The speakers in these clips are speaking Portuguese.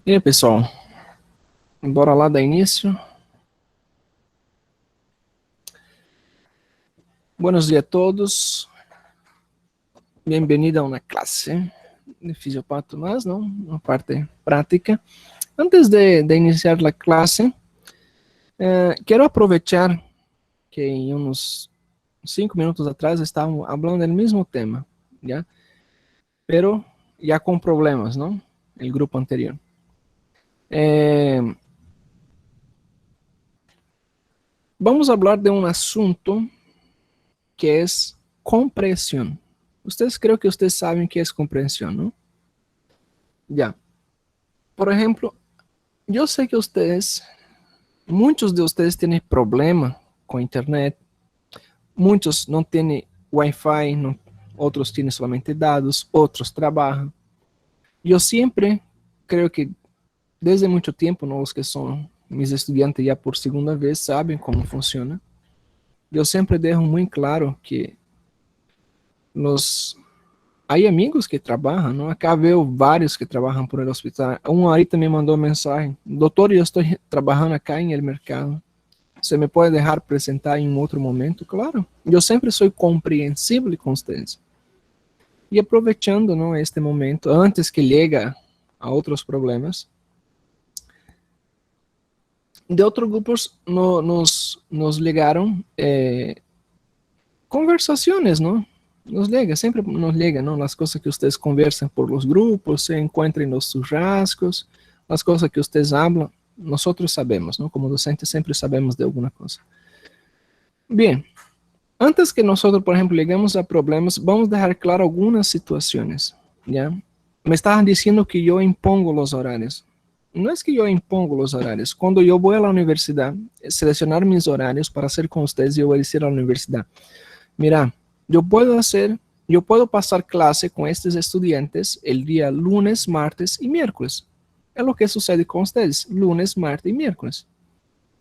E aí, pessoal, bora lá dar início. Buenos dias a todos. Bem-vindo a uma classe de fisiopato, mas não, uma parte prática. Antes de iniciar a classe, quero aproveitar que em uns 5 minutos atrás estavam falando do mesmo tema, ¿ya? Pero ya com problemas, não? O grupo anterior. Vamos falar de um assunto que é compreensão. Ustedes creo que ustedes saben qué es comprensión, ¿no? Ya. Por ejemplo, yo sé que ustedes, muchos de ustedes tienen problema con internet, muchos no tienen Wi-Fi, no, otros tienen solamente dados, otros trabajan. Yo siempre creo que desde mucho tiempo, ¿no? Los que son mis estudiantes ya por segunda vez saben cómo funciona. Yo siempre dejo muy claro que los hay amigos que trabalham, não? Acá veo vários que trabalham por el hospital. Um ahorita me mandou mensagem: doutor, eu estou trabalhando acá em el mercado. Você me pode deixar apresentar em um outro momento? Claro. Eu sempre sou compreensível com vocês. E aproveitando, não, este momento, antes que llegue a outros problemas, de outros grupos nos ligaram conversações, não? Nos liga, sempre nos liga, não? As coisas que vocês conversam por los grupos, se encontram nos churrascos, as coisas que vocês falam, nós sabemos, não? Como docentes sempre sabemos de alguma coisa. Bem, antes que nós, por exemplo, ligamos a problemas, vamos deixar claro algumas situações, ¿ya? Me estavam dizendo que eu impongo os horários. Não é que eu impongo os horários. Quando eu vou à universidade, selecionar meus horários para ser com vocês, eu vou dizer à universidade: mira, yo puedo pasar clase con estos estudiantes el día lunes, martes y miércoles. Es lo que sucede con ustedes, lunes, martes y miércoles.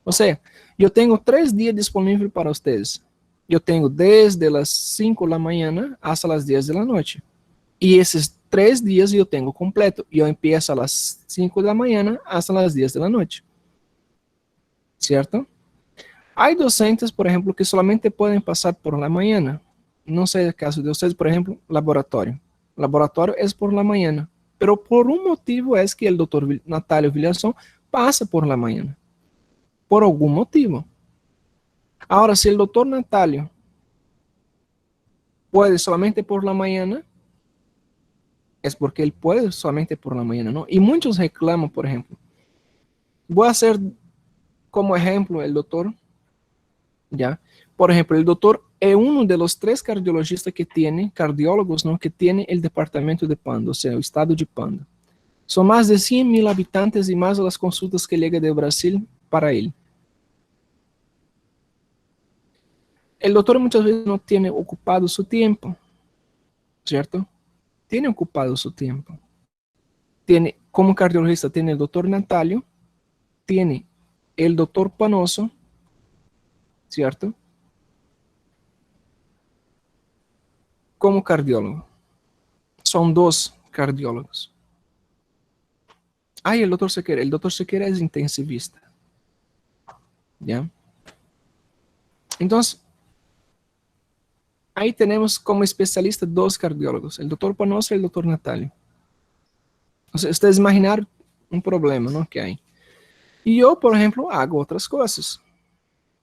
O sea, yo tengo 3 días disponibles para ustedes. Yo tengo desde las 5 de la mañana hasta las 10 de la noche. Y esos 3 días yo tengo completo. Yo empiezo a las 5 de la mañana hasta las 10 de la noche. ¿Cierto? Hay docentes, por ejemplo, que solamente pueden pasar por la mañana. No sé el caso de ustedes, por ejemplo, laboratorio. Laboratorio es por la mañana, pero por un motivo es que el doctor Natalio Villason pasa por la mañana. Por algún motivo. Ahora, si el doctor Natalio puede solamente por la mañana, es porque él puede solamente por la mañana, ¿no? Y muchos reclaman, por ejemplo. Voy a hacer como ejemplo el doctor, ¿ya? Por ejemplo, el doctor es uno de los 3 cardiologistas que tiene, cardiólogos, ¿no? Que tiene el departamento de Pando, o sea, el estado de Pando. Son más de 100.000 habitantes y más de las consultas que llegan de Brasil para él. El doctor muchas veces no tiene ocupado su tiempo, ¿cierto? Tiene ocupado su tiempo. Tiene, como cardiologista, tiene el doctor Natalio, tiene el doctor Panoso, ¿cierto? Como cardiólogo. Son 2 cardiólogos. El doctor Sequeira. El doctor Sequeira es intensivista. ¿Ya? Entonces, ahí tenemos como especialista 2 cardiólogos, el doctor Panoso y el doctor Natalio. O sea, ustedes imaginar un problema, ¿no? Que hay. Y yo, por ejemplo, hago otras cosas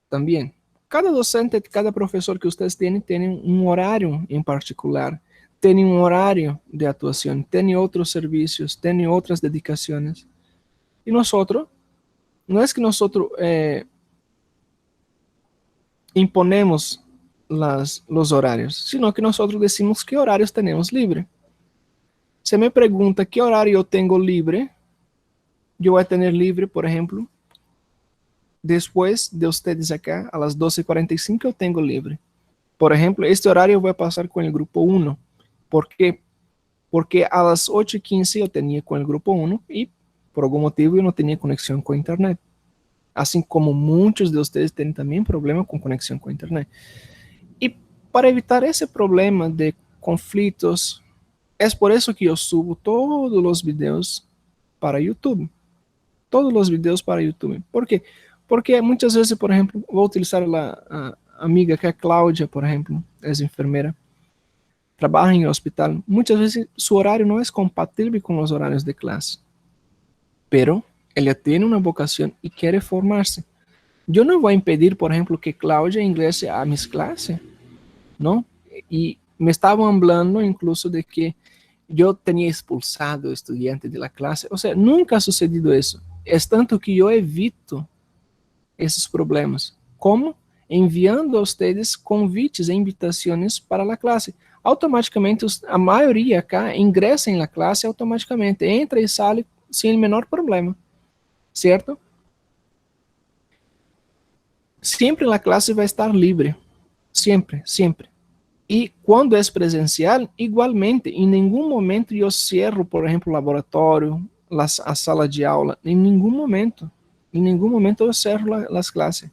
también. Cada docente, cada profesor que ustedes tienen un horario en particular, tienen un horario de actuación, tienen otros servicios, tienen otras dedicaciones. Y nosotros, no es que nosotros imponemos los horarios, sino que nosotros decimos qué horarios tenemos libre. Se me pregunta qué horario yo tengo libre, yo voy a tener libre, por ejemplo, después de ustedes acá, a las 12:45 eu tenho livre. Por exemplo, este horário eu vou passar com o grupo 1. ¿Por quê? Porque a las 8:15 eu tinha com o grupo 1 e, por algum motivo, eu não tinha conexão com a internet. Assim como muitos de vocês têm também problema com conexão com a internet. E para evitar esse problema de conflitos, é por isso que eu subo todos os vídeos para YouTube. Todos os vídeos para YouTube. ¿Por quê? Porque muitas vezes, por exemplo, vou utilizar a amiga que é Cláudia, por exemplo, é enfermeira, trabalha em hospital. Muitas vezes seu horário não é compatível com os horários de classe, pero ela tem uma vocação e quer formar-se. Eu não vou impedir, por exemplo, que Cláudia ingresse a minhas classes, não? E me estavam falando, incluso, de que eu tinha expulsado o estudante da classe. Ou seja, nunca ha sucedido isso. É tanto que eu evito esses problemas. Como? Enviando a vocês convites e invitações para a classe. Automaticamente, a maioria cá ingressa na classe automaticamente, entra e sai sem o menor problema, certo? Sempre a classe vai estar livre, sempre, sempre. E quando é presencial, igualmente, em nenhum momento eu cerro, por exemplo, o laboratório, a sala de aula, em nenhum momento eu cerro as classes.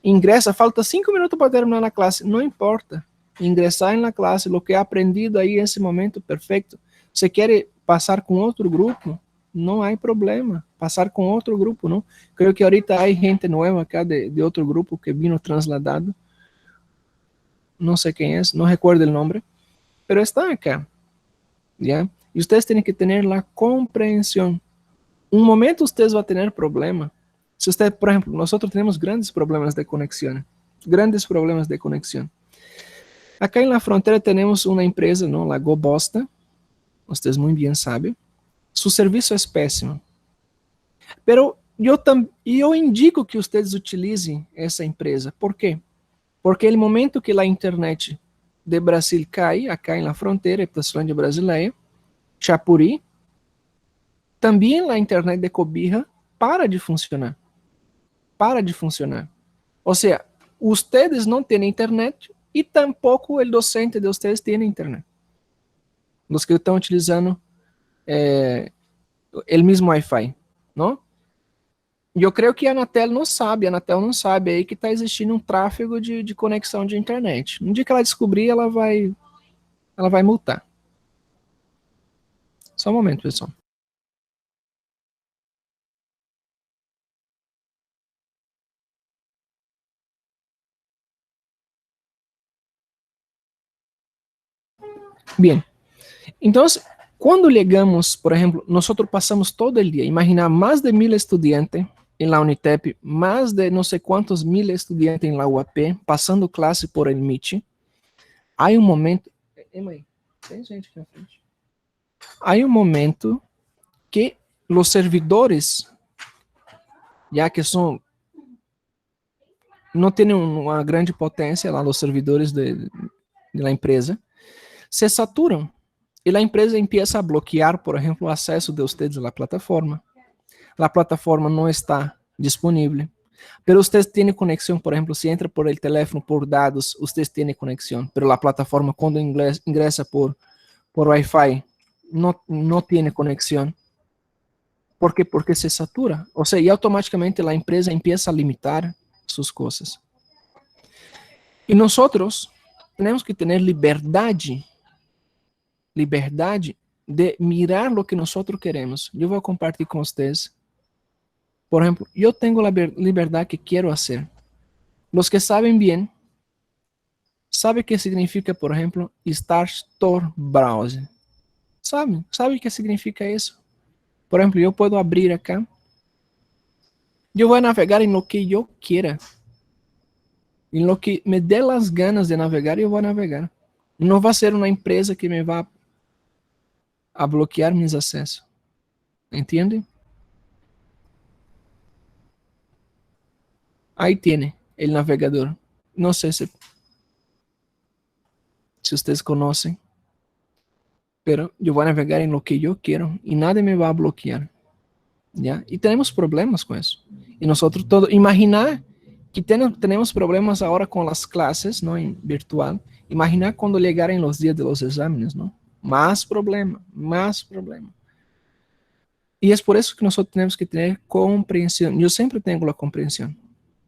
Ingressa, falta 5 minutos para terminar a classe, não importa. Ingressar na classe, o que é aprendido aí nesse momento, perfeito. Se quer passar com outro grupo, não há problema. Passar com outro grupo, não. Creio que ahorita há gente nova acá de outro grupo que vino trasladado. Não sei quem é, não recordo o nome, pero está acá, ¿ya? E vocês têm que ter a compreensão. Um momento vocês vão ter problema. Se você, por exemplo, nós temos grandes problemas de conexão. Grandes problemas de conexão. Acá na fronteira temos uma empresa, não, a GoBosta. Vocês muito bem sabem. Seu serviço é péssimo. Pero eu indico que vocês utilizem essa empresa. Por quê? Porque no momento que a internet de Brasil cai, acá na fronteira, Iptaçilândia brasileira, Chapuri, também a internet de Cobija para de funcionar. Para de funcionar. Ou seja, vocês não têm internet e tampouco o docente de vocês tem internet. Os que estão utilizando o mesmo Wi-Fi, não? E eu creio que a Anatel não sabe aí que está existindo um tráfego de conexão de internet. No dia que ela descobrir, ela vai multar. Só um momento, pessoal. Bem, então, quando chegamos, por exemplo, nós passamos todo o dia, imaginar mais de 1000 estudantes em la Unitep, mais de não sei quantos 1000 estudantes em la UAP, passando classe por el Meet. Há um momento... mãe, tem gente aqui na frente. Há um momento que os servidores, já que são... não têm uma grande potência lá, os servidores da empresa, se saturam. E a empresa começa a bloquear, por exemplo, o acesso de vocês à plataforma. A plataforma não está disponível. Pero vocês têm conexão, por exemplo, se entra por el teléfono, por dados, vocês têm conexão. Pero a plataforma, quando ingressa por Wi-Fi, não tem conexão. ¿Por quê? Porque se satura. Ou seja, e automaticamente a empresa começa a limitar suas coisas. E nós temos que ter liberdade de mirar o que nós queremos. Eu vou compartilhar com vocês. Por exemplo, eu tenho a liberdade que quero fazer. Os que sabem bem, sabem o que significa, por exemplo, Start Store Browser. Sabe o que significa isso? Por exemplo, eu posso abrir acá. Eu vou navegar em lo que eu queira. Em lo que me dê as ganas de navegar, eu vou navegar. Não vai ser uma empresa que me vá a bloquear meus acessos. Entende? Aí tem o navegador. Não sei se vocês conhecem, pero eu vou navegar em lo que eu quero e nada me vai bloquear. ¿Ya? E temos problemas com isso. E nós todos, imaginar que temos problemas agora com as classes, não, em virtual. Imaginar quando chegarem os dias dos exames, não? Mais problema. E é por isso que nós temos que ter compreensão. Eu sempre tenho a compreensão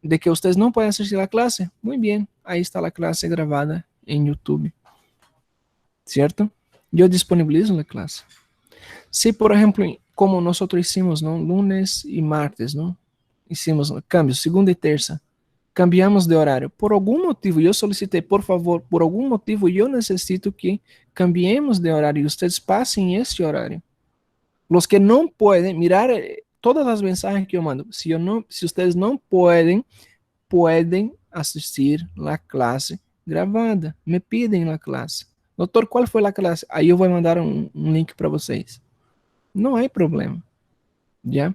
de que vocês não podem assistir a classe. Muito bem, aí está a classe gravada em YouTube. Certo? Eu disponibilizo a classe. Se, por exemplo, como nós hicimos, não? Lunes e martes, não? Hicimos cambios, segunda e terça. Cambiamos de horário. Por algum motivo, eu solicitei, por favor, por algum motivo, eu necessito que cambiemos de horário e vocês passem esse horário. Los que não podem, mirar todas as mensagens que eu mando. Se vocês não podem, podem assistir a classe gravada. Me pedem a classe. Doutor, qual foi a classe? Aí eu vou mandar um link para vocês. Não há problema. Já?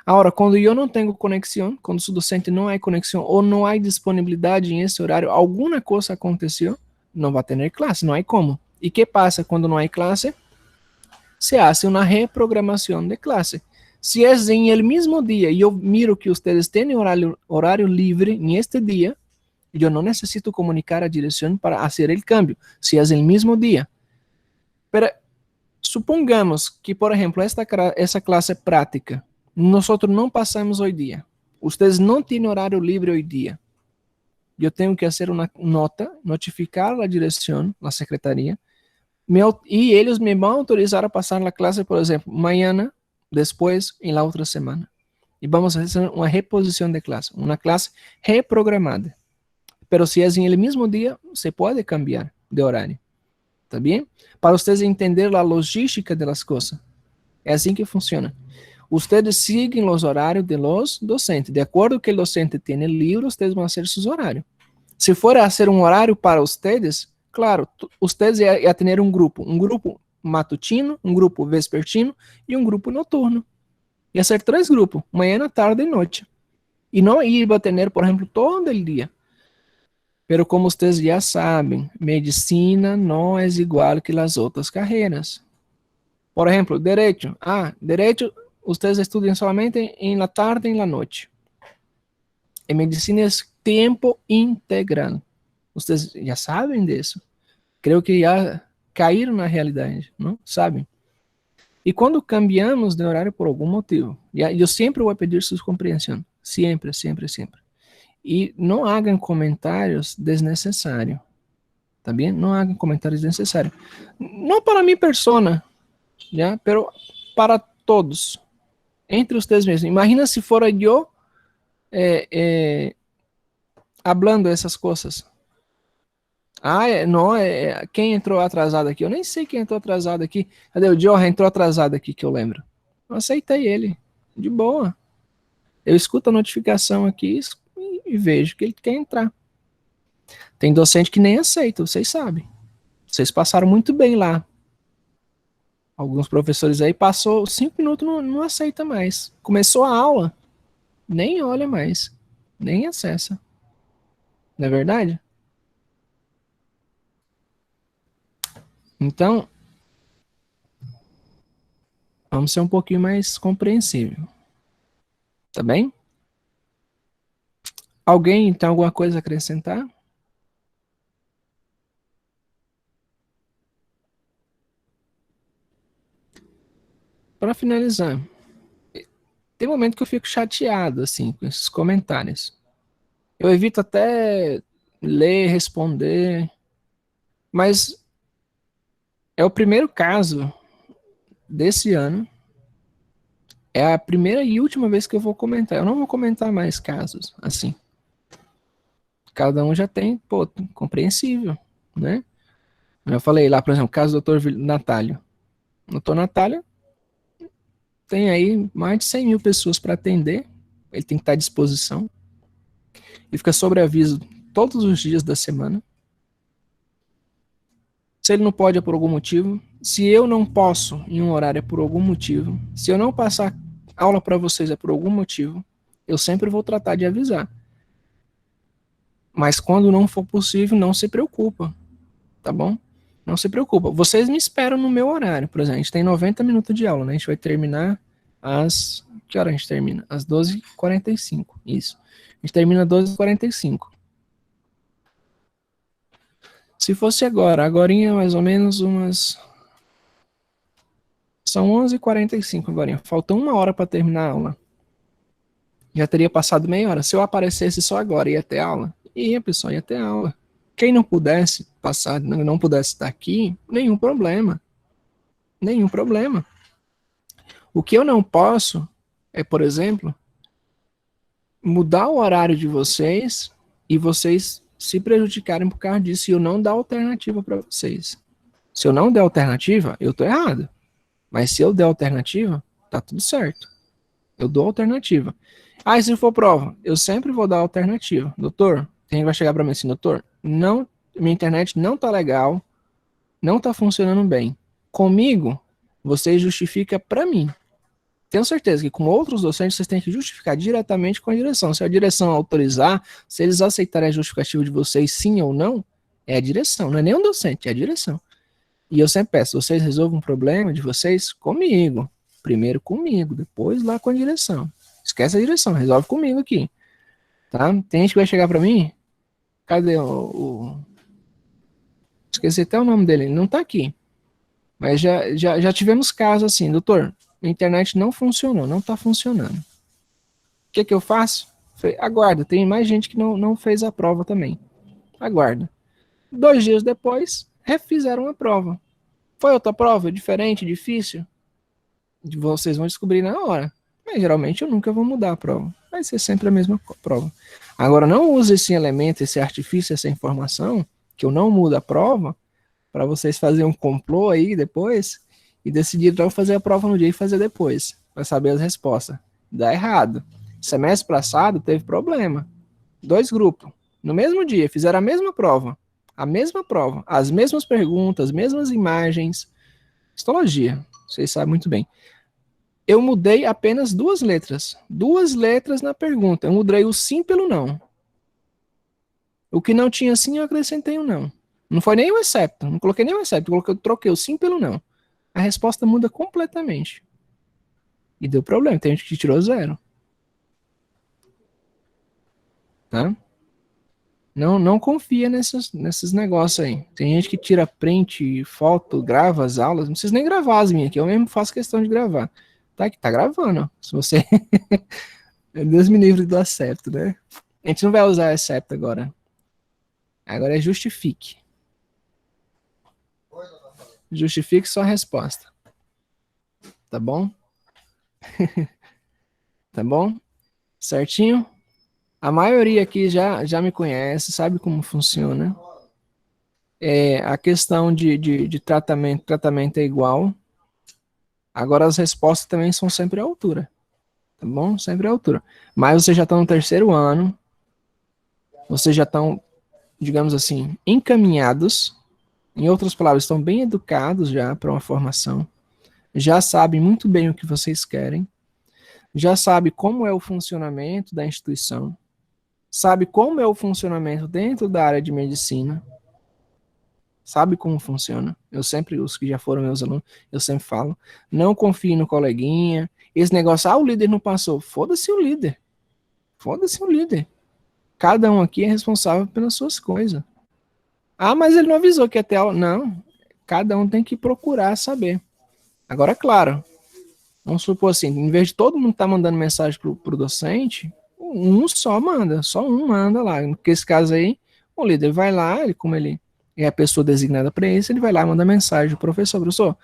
Agora, quando eu não tenho conexão, quando o docente não há conexão ou não há disponibilidade em esse horário, alguma coisa aconteceu, não vai ter classe, não há como. E o que passa quando não há classe? Se hace uma reprogramação de classe. Se é em el mesmo dia e eu miro que vocês têm horário livre neste dia, eu não necessito comunicar a direção para fazer o câmbio, se é el mesmo dia. Pero supongamos que, por exemplo, essa classe prática, nós não passamos hoje dia. Vocês não têm horário livre hoje dia. Eu tenho que fazer uma nota, notificar a direção, a secretaria, e eles me vão autorizar a passar a classe, por exemplo, amanhã, depois, em la outra semana. E vamos fazer uma reposição de classe, uma classe reprogramada. Pero se é em el mesmo dia, se pode cambiar de horário. Tá bem? Para vocês entenderem a logística das coisas. É assim que funciona. Vocês seguem os horários de los docentes. De acordo com que o docente tem livre, vocês vão fazer seus horários. Se for a ser um horário para vocês, claro, vocês iam ter um grupo matutino, um grupo vespertino e um grupo noturno. Ia ser 3 grupos, manhã, tarde e noite. E não ia ter, por exemplo, todo o dia. Pero como vocês já sabem, medicina não é igual que as outras carreiras. Por exemplo, direito. Direito, vocês estudam somente em la tarde e em la noite. Em medicina é tempo integral. Vocês já sabem disso. Creio que já caíram na realidade, não? Sabem? E quando cambiamos de horário por algum motivo, eu sempre vou pedir sua compreensão. Sempre, sempre, sempre. E não hagam comentários desnecessários. Tá bem? Não hagam comentários desnecessários. Não para minha persona, já, pero para todos. Entre vocês mesmos. Imagina se fora eu hablando essas coisas. Quem entrou atrasado aqui? Eu nem sei quem entrou atrasado aqui. Cadê o Johan? Entrou atrasado aqui, que eu lembro. Eu aceitei ele. De boa. Eu escuto a notificação aqui e vejo que ele quer entrar. Tem docente que nem aceita, vocês sabem. Vocês passaram muito bem lá. Alguns professores aí passou 5 minutos, não aceita mais. Começou a aula, nem olha mais, nem acessa. Não é verdade? Então, vamos ser um pouquinho mais compreensível. Tá bem? Alguém tem alguma coisa a acrescentar? Para finalizar, tem momento que eu fico chateado, assim, com esses comentários. Eu evito até ler, responder, mas é o primeiro caso desse ano. É a primeira e última vez que eu vou comentar. Eu não vou comentar mais casos assim. Cada um já tem, compreensível, né? Eu falei lá, por exemplo, o caso do Dr. Natálio. O Dr. Natálio tem aí mais de 100 mil pessoas para atender. Ele tem que estar à disposição. Ele fica sobre aviso todos os dias da semana. Se ele não pode é por algum motivo. Se eu não posso em um horário é por algum motivo. Se eu não passar aula para vocês é por algum motivo. Eu sempre vou tratar de avisar. Mas quando não for possível, não se preocupa. Tá bom? Não se preocupa. Vocês me esperam no meu horário. Por exemplo, a gente tem 90 minutos de aula, né? A gente vai terminar às... Que hora a gente termina? Às 12h45. Isso. A gente termina às 12h45. Se fosse agora mais ou menos umas... São 11h45 agora. Falta 1 hora para terminar a aula. Já teria passado meia hora. Se eu aparecesse só agora, ia ter aula? Ia, pessoal, ia ter aula. Quem não pudesse passar, não pudesse estar aqui, nenhum problema. Nenhum problema. O que eu não posso é, por exemplo, mudar o horário de vocês e vocês se prejudicarem por causa disso e eu não dar alternativa para vocês. Se eu não der alternativa, eu tô errado. Mas se eu der alternativa, tá tudo certo. Eu dou alternativa. Ah, e se for prova? Eu sempre vou dar alternativa. Doutor, quem vai chegar para mim assim, doutor, não, minha internet não tá legal, não tá funcionando bem. Comigo, você justifica para mim. Tenho certeza que com outros docentes vocês têm que justificar diretamente com a direção. Se a direção autorizar, se eles aceitarem a justificativa de vocês sim ou não, é a direção, não é nem um docente, é a direção. E eu sempre peço, vocês resolvam um problema de vocês comigo. Primeiro comigo, depois lá com a direção. Esquece a direção, resolve comigo aqui. Tá? Tem gente que vai chegar para mim, cadê esqueci até o nome dele, ele não tá aqui. Mas já tivemos casos assim, doutor, a internet não funcionou, não tá funcionando. O que eu faço? Falei, aguarda, tem mais gente que não fez a prova também. Aguarda. 2 dias depois, refizeram a prova. Foi outra prova, diferente, difícil? Vocês vão descobrir na hora. Mas geralmente eu nunca vou mudar a prova. Vai ser sempre a mesma prova. Agora, não use esse elemento, esse artifício, essa informação, que eu não mudo a prova, para vocês fazerem um complô aí depois e decidir então fazer a prova no dia e fazer depois, para saber as respostas. Dá errado. Semestre passado teve problema. 2 grupos, no mesmo dia, fizeram a mesma prova, as mesmas perguntas, as mesmas imagens. Histologia, vocês sabem muito bem. Eu mudei apenas 2 letras. 2 letras na pergunta. Eu mudei o sim pelo não. O que não tinha sim, eu acrescentei o não. Não foi nem o excepto. Não coloquei nem o excepto. Eu troquei o sim pelo não. A resposta muda completamente. E deu problema. Tem gente que tirou 0. Tá? Não confia nesses negócios aí. Tem gente que tira print, foto, grava as aulas. Não precisa nem gravar as minhas aqui. Eu mesmo faço questão de gravar. Tá aqui, tá gravando. Ó. Se você... Deus me livre do acepto, né? A gente não vai usar acepto agora. Agora é justifique. Justifique sua resposta. Tá bom? Tá bom? Certinho? A maioria aqui já me conhece, sabe como funciona. A questão de tratamento é igual. Agora as respostas também são sempre à altura. Tá bom? Sempre à altura. Mas vocês já estão no 3º ano. Vocês já estão, digamos assim, encaminhados. Em outras palavras, estão bem educados já para uma formação. Já sabem muito bem o que vocês querem. Já sabem como é o funcionamento da instituição. Sabe como é o funcionamento dentro da área de medicina. Sabe como funciona. Eu sempre, os que já foram meus alunos, eu sempre falo, não confie no coleguinha. Esse negócio, o líder não passou. Foda-se o líder. Foda-se o líder. Cada um aqui é responsável pelas suas coisas. Mas ele não avisou que ia ter aula. Não. Cada um tem que procurar saber. Agora, claro, vamos supor assim, em vez de todo mundo estar mandando mensagem pro docente, só um manda lá. Nesse caso aí, o líder vai lá, como ele é a pessoa designada para isso, ele vai lá e manda mensagem. Professor,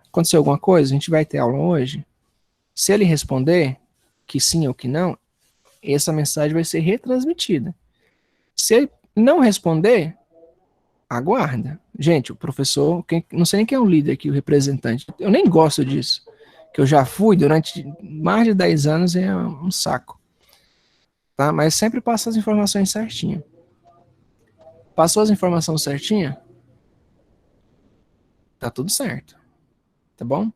aconteceu alguma coisa? A gente vai ter aula hoje? Se ele responder que sim ou que não, essa mensagem vai ser retransmitida. Se ele não responder, aguarda. Gente, o professor, não sei nem quem é o líder aqui, o representante, eu nem gosto disso, que eu já fui durante mais de 10 anos, é um saco. Tá? Mas sempre passa as informações certinho. Passou as informações certinha? Tá tudo certo. Tá bom?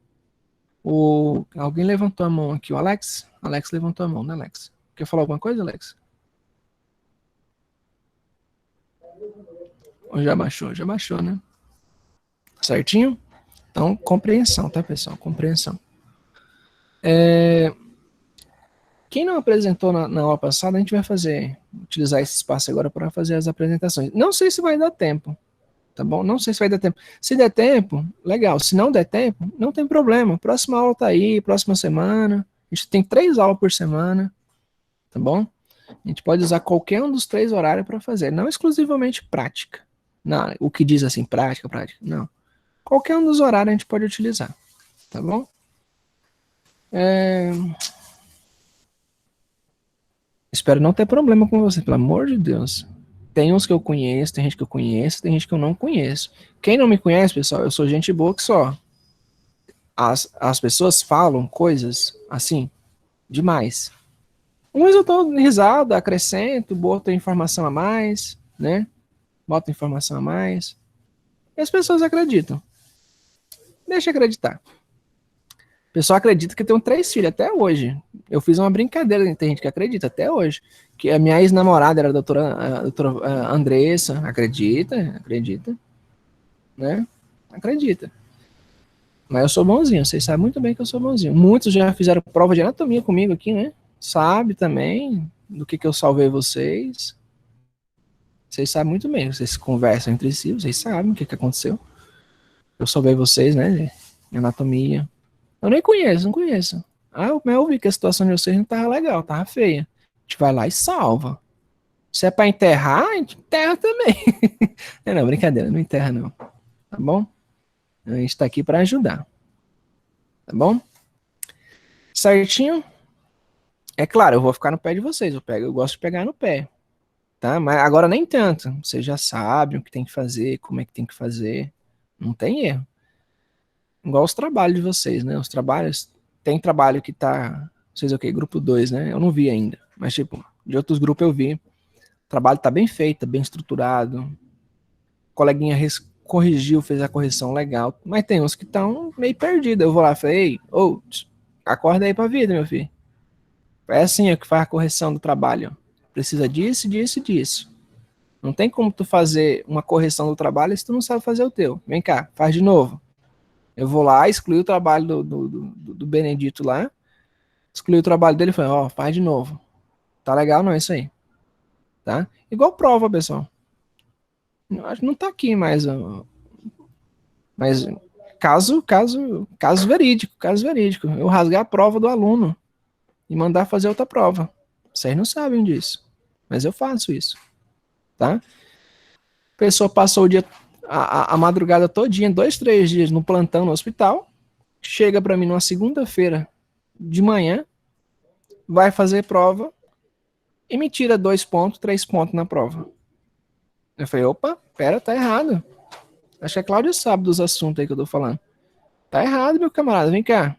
Alguém levantou a mão aqui, o Alex? Alex levantou a mão, né, Alex? Quer falar alguma coisa, Alex? Ou já baixou, né? Certinho? Então, compreensão, tá, pessoal? Compreensão. Quem não apresentou na aula passada, a gente vai utilizar esse espaço agora para fazer as apresentações. Não sei se vai dar tempo, tá bom? Não sei se vai dar tempo. Se der tempo, legal. Se não der tempo, não tem problema. Próxima aula tá aí, próxima semana. A gente tem 3 aulas por semana, tá bom? A gente pode usar qualquer um dos 3 horários para fazer, não exclusivamente prática. Não, o que diz assim, prática, não. Qualquer um dos horários a gente pode utilizar, tá bom? É, espero não ter problema com você, pelo amor de Deus. Tem uns que eu conheço, tem gente que eu conheço, tem gente que eu não conheço. Quem não me conhece, pessoal, eu sou gente boa que só. As pessoas falam coisas assim, demais. Uns eu dou risada, acrescento, boto informação a mais, né? Boto informação a mais. E as pessoas acreditam. Deixa acreditar. O pessoal acredita que eu tenho 3 filhos até hoje. Eu fiz uma brincadeira, tem gente que acredita até hoje. Que a minha ex-namorada era a doutora Andressa. Acredita, né? Acredita. Mas eu sou bonzinho, vocês sabem muito bem que eu sou bonzinho. Muitos já fizeram prova de anatomia comigo aqui, né? Sabe também do que eu salvei vocês. Vocês sabem muito bem, vocês conversam entre si, vocês sabem o que aconteceu. Eu salvei vocês, né? De anatomia. Eu nem conheço, não conheço. Ah, eu vi que a situação de vocês não tava legal, tava feia. A gente vai lá e salva. Se é pra enterrar, a gente enterra também. Não, brincadeira, não enterra não. Tá bom? A gente tá aqui pra ajudar. Tá bom? Certinho? É claro, eu vou ficar no pé de vocês. Eu gosto de pegar no pé. Tá? Mas agora nem tanto. Vocês já sabem o que tem que fazer, como é que tem que fazer. Não tem erro. Igual os trabalhos de vocês, né? Os trabalhos. Tem trabalho que tá. Vocês o quê? Grupo 2, né? Eu não vi ainda. Mas, tipo, de outros grupos eu vi. O trabalho tá bem feito, tá bem estruturado. O coleguinha corrigiu, fez a correção legal. Mas tem uns que estão meio perdidos. Eu vou lá e falei, ei, ô, acorda aí pra vida, meu filho. É assim, é que faz a correção do trabalho. Precisa disso, disso e disso. Não tem como tu fazer uma correção do trabalho se tu não sabe fazer o teu. Vem cá, faz de novo. Eu vou lá, excluí o trabalho do Benedito lá, excluí o trabalho dele e falei, ó, faz de novo. Tá legal não, isso aí. Tá? Igual prova, pessoal. Não tá aqui mais, mas caso verídico. Eu rasgar a prova do aluno e mandar fazer outra prova. Vocês não sabem disso, mas eu faço isso, tá? A pessoa passou o dia, a madrugada todinha, 2, 3 dias no plantão no hospital, chega para mim numa segunda-feira de manhã, vai fazer prova e me tira 2 pontos, 3 pontos na prova. Eu falei, opa, pera, tá errado. Acho que a Cláudia sabe dos assuntos aí que eu tô falando. Tá errado, meu camarada, vem cá.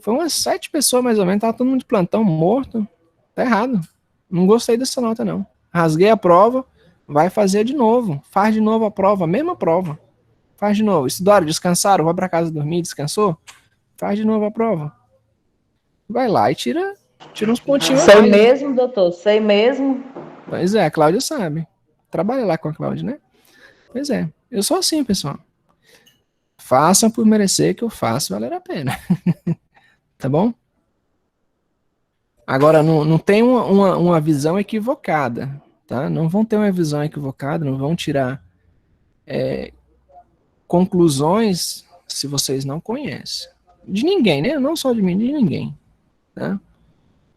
Foi umas 7 pessoas mais ou menos, tava todo mundo de plantão morto. Tá errado. Não gostei dessa nota, não. Rasguei a prova, vai fazer de novo. Faz de novo a prova, a mesma prova. Faz de novo. Estudaram, descansaram, vai para casa dormir, descansou? Faz de novo a prova. Vai lá e tira uns pontinhos a Sei mais. mesmo, doutor, sei mesmo. Pois é, a Cláudia sabe. Trabalha lá com a Cláudia, né? Pois é. Eu sou assim, pessoal. Façam por merecer que eu faço valer a pena. Tá bom? Agora, não tem uma visão equivocada, tá? Não vão ter uma visão equivocada, não vão tirar conclusões se vocês não conhecem. De ninguém, né? Não só de mim, de ninguém, tá?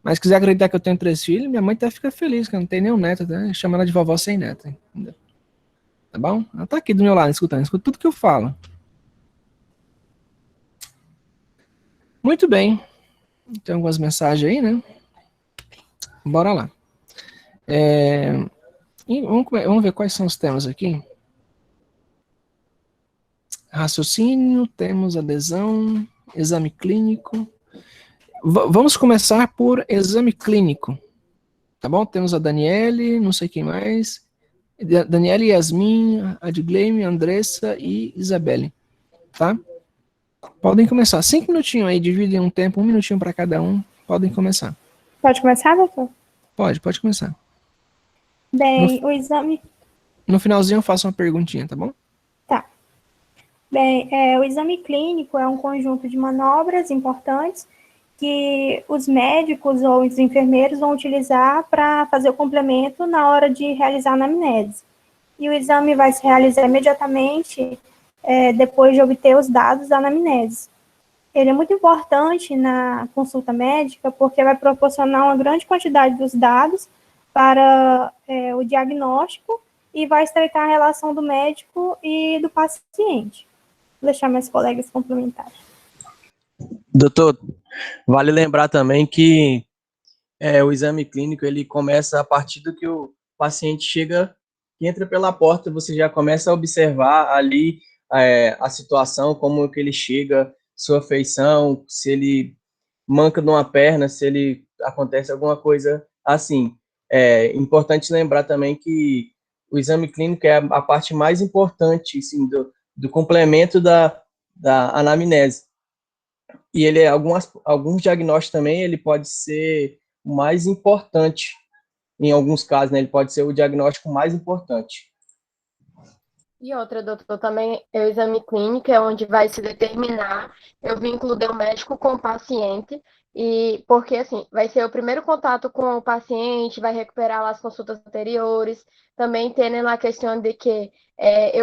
Mas se quiser acreditar que eu tenho 3 filhos, minha mãe até fica feliz, que eu não tenho nenhum neto, tá? Chama ela de vovó sem neto. Entendeu? Tá bom? Ela tá aqui do meu lado, escutando, escuta tudo que eu falo. Muito bem. Tem algumas mensagens aí, né? Bora lá. Vamos ver quais são os temas aqui. Raciocínio, temos adesão, exame clínico. Vamos começar por exame clínico. Tá bom? Temos a Daniele, não sei quem mais. Daniele, Yasmin, Adgleime, Andressa e Isabelle. Tá? Podem começar. 5 minutinhos aí, dividem um tempo, 1 minutinho para cada um. Podem começar. Pode começar, doutor? Pode começar. Bem, o exame... No finalzinho eu faço uma perguntinha, tá bom? Tá. Bem, o exame clínico é um conjunto de manobras importantes que os médicos ou os enfermeiros vão utilizar para fazer o complemento na hora de realizar a anamnese. E o exame vai se realizar imediatamente depois de obter os dados da anamnese. Ele é muito importante na consulta médica porque vai proporcionar uma grande quantidade dos dados para o diagnóstico e vai estreitar a relação do médico e do paciente. Vou deixar meus colegas complementarem. Doutor, vale lembrar também que o exame clínico ele começa a partir do que o paciente chega, entra pela porta, você já começa a observar ali a situação, como que ele chega, sua feição, se ele manca de uma perna, se ele acontece alguma coisa assim. É importante lembrar também que o exame clínico é a parte mais importante, assim, do complemento da anamnese. E ele alguns diagnósticos também, ele pode ser o mais importante em alguns casos, né? Ele pode ser o diagnóstico mais importante. E outra, doutor, também é o exame clínico, é onde vai se determinar o vínculo do médico com o paciente, e porque assim, vai ser o primeiro contato com o paciente, vai recuperar lá as consultas anteriores, também tendo a questão de que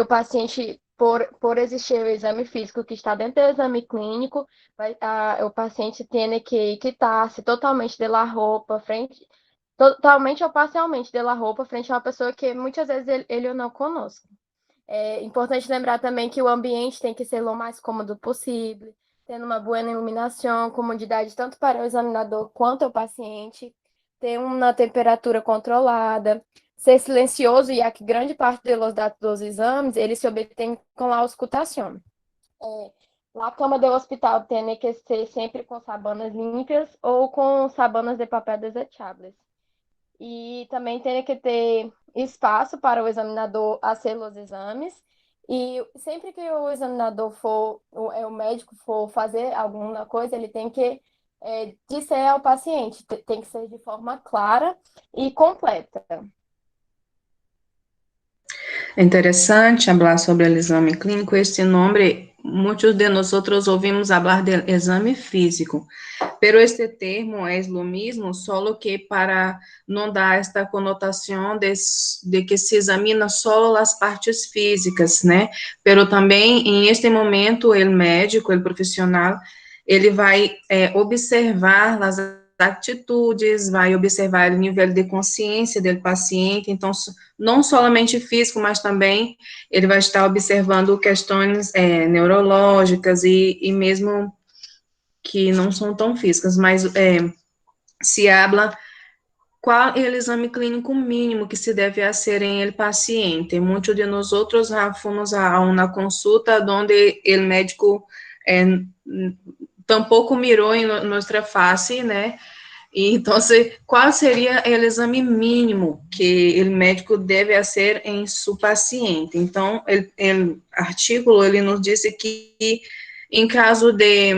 o paciente, por existir o exame físico que está dentro do exame clínico, o paciente tem que quitar-se totalmente da roupa, totalmente ou parcialmente da roupa, frente a uma pessoa que muitas vezes ele não conosco. É importante lembrar também que o ambiente tem que ser o mais cômodo possível, tendo uma boa iluminação, comodidade tanto para o examinador quanto o paciente, ter uma temperatura controlada, ser silencioso, e aqui grande parte dos dados dos exames, eles se obtêm com a auscultação. A cama do hospital tem que ser sempre com sabanas limpas ou com sabanas de papel desejáveis. E também tem que ter espaço para o examinador fazer os exames. E sempre que o examinador o médico for fazer alguma coisa, ele tem que dizer ao paciente, tem que ser de forma clara e completa. É interessante falar sobre o exame clínico. Este nome, muitos de nós ouvimos falar de exame físico, pero este termo é o mesmo, só que para não dar esta conotação de que se examina só as partes físicas, né? Pero também, em este momento, o médico, o profissional, ele vai observar as atitudes, vai observar o nível de consciência do paciente, então, não somente físico, mas também ele vai estar observando questões neurológicas e mesmo que não são tão físicas, mas se habla qual é o exame clínico mínimo que se deve fazer em el paciente. Muitos de nós outros já fomos a uma consulta onde o médico tampouco mirou em nossa face, né? Então, qual seria o exame mínimo que o médico deve fazer em seu paciente? Então, o artigo, ele nos disse que, em caso de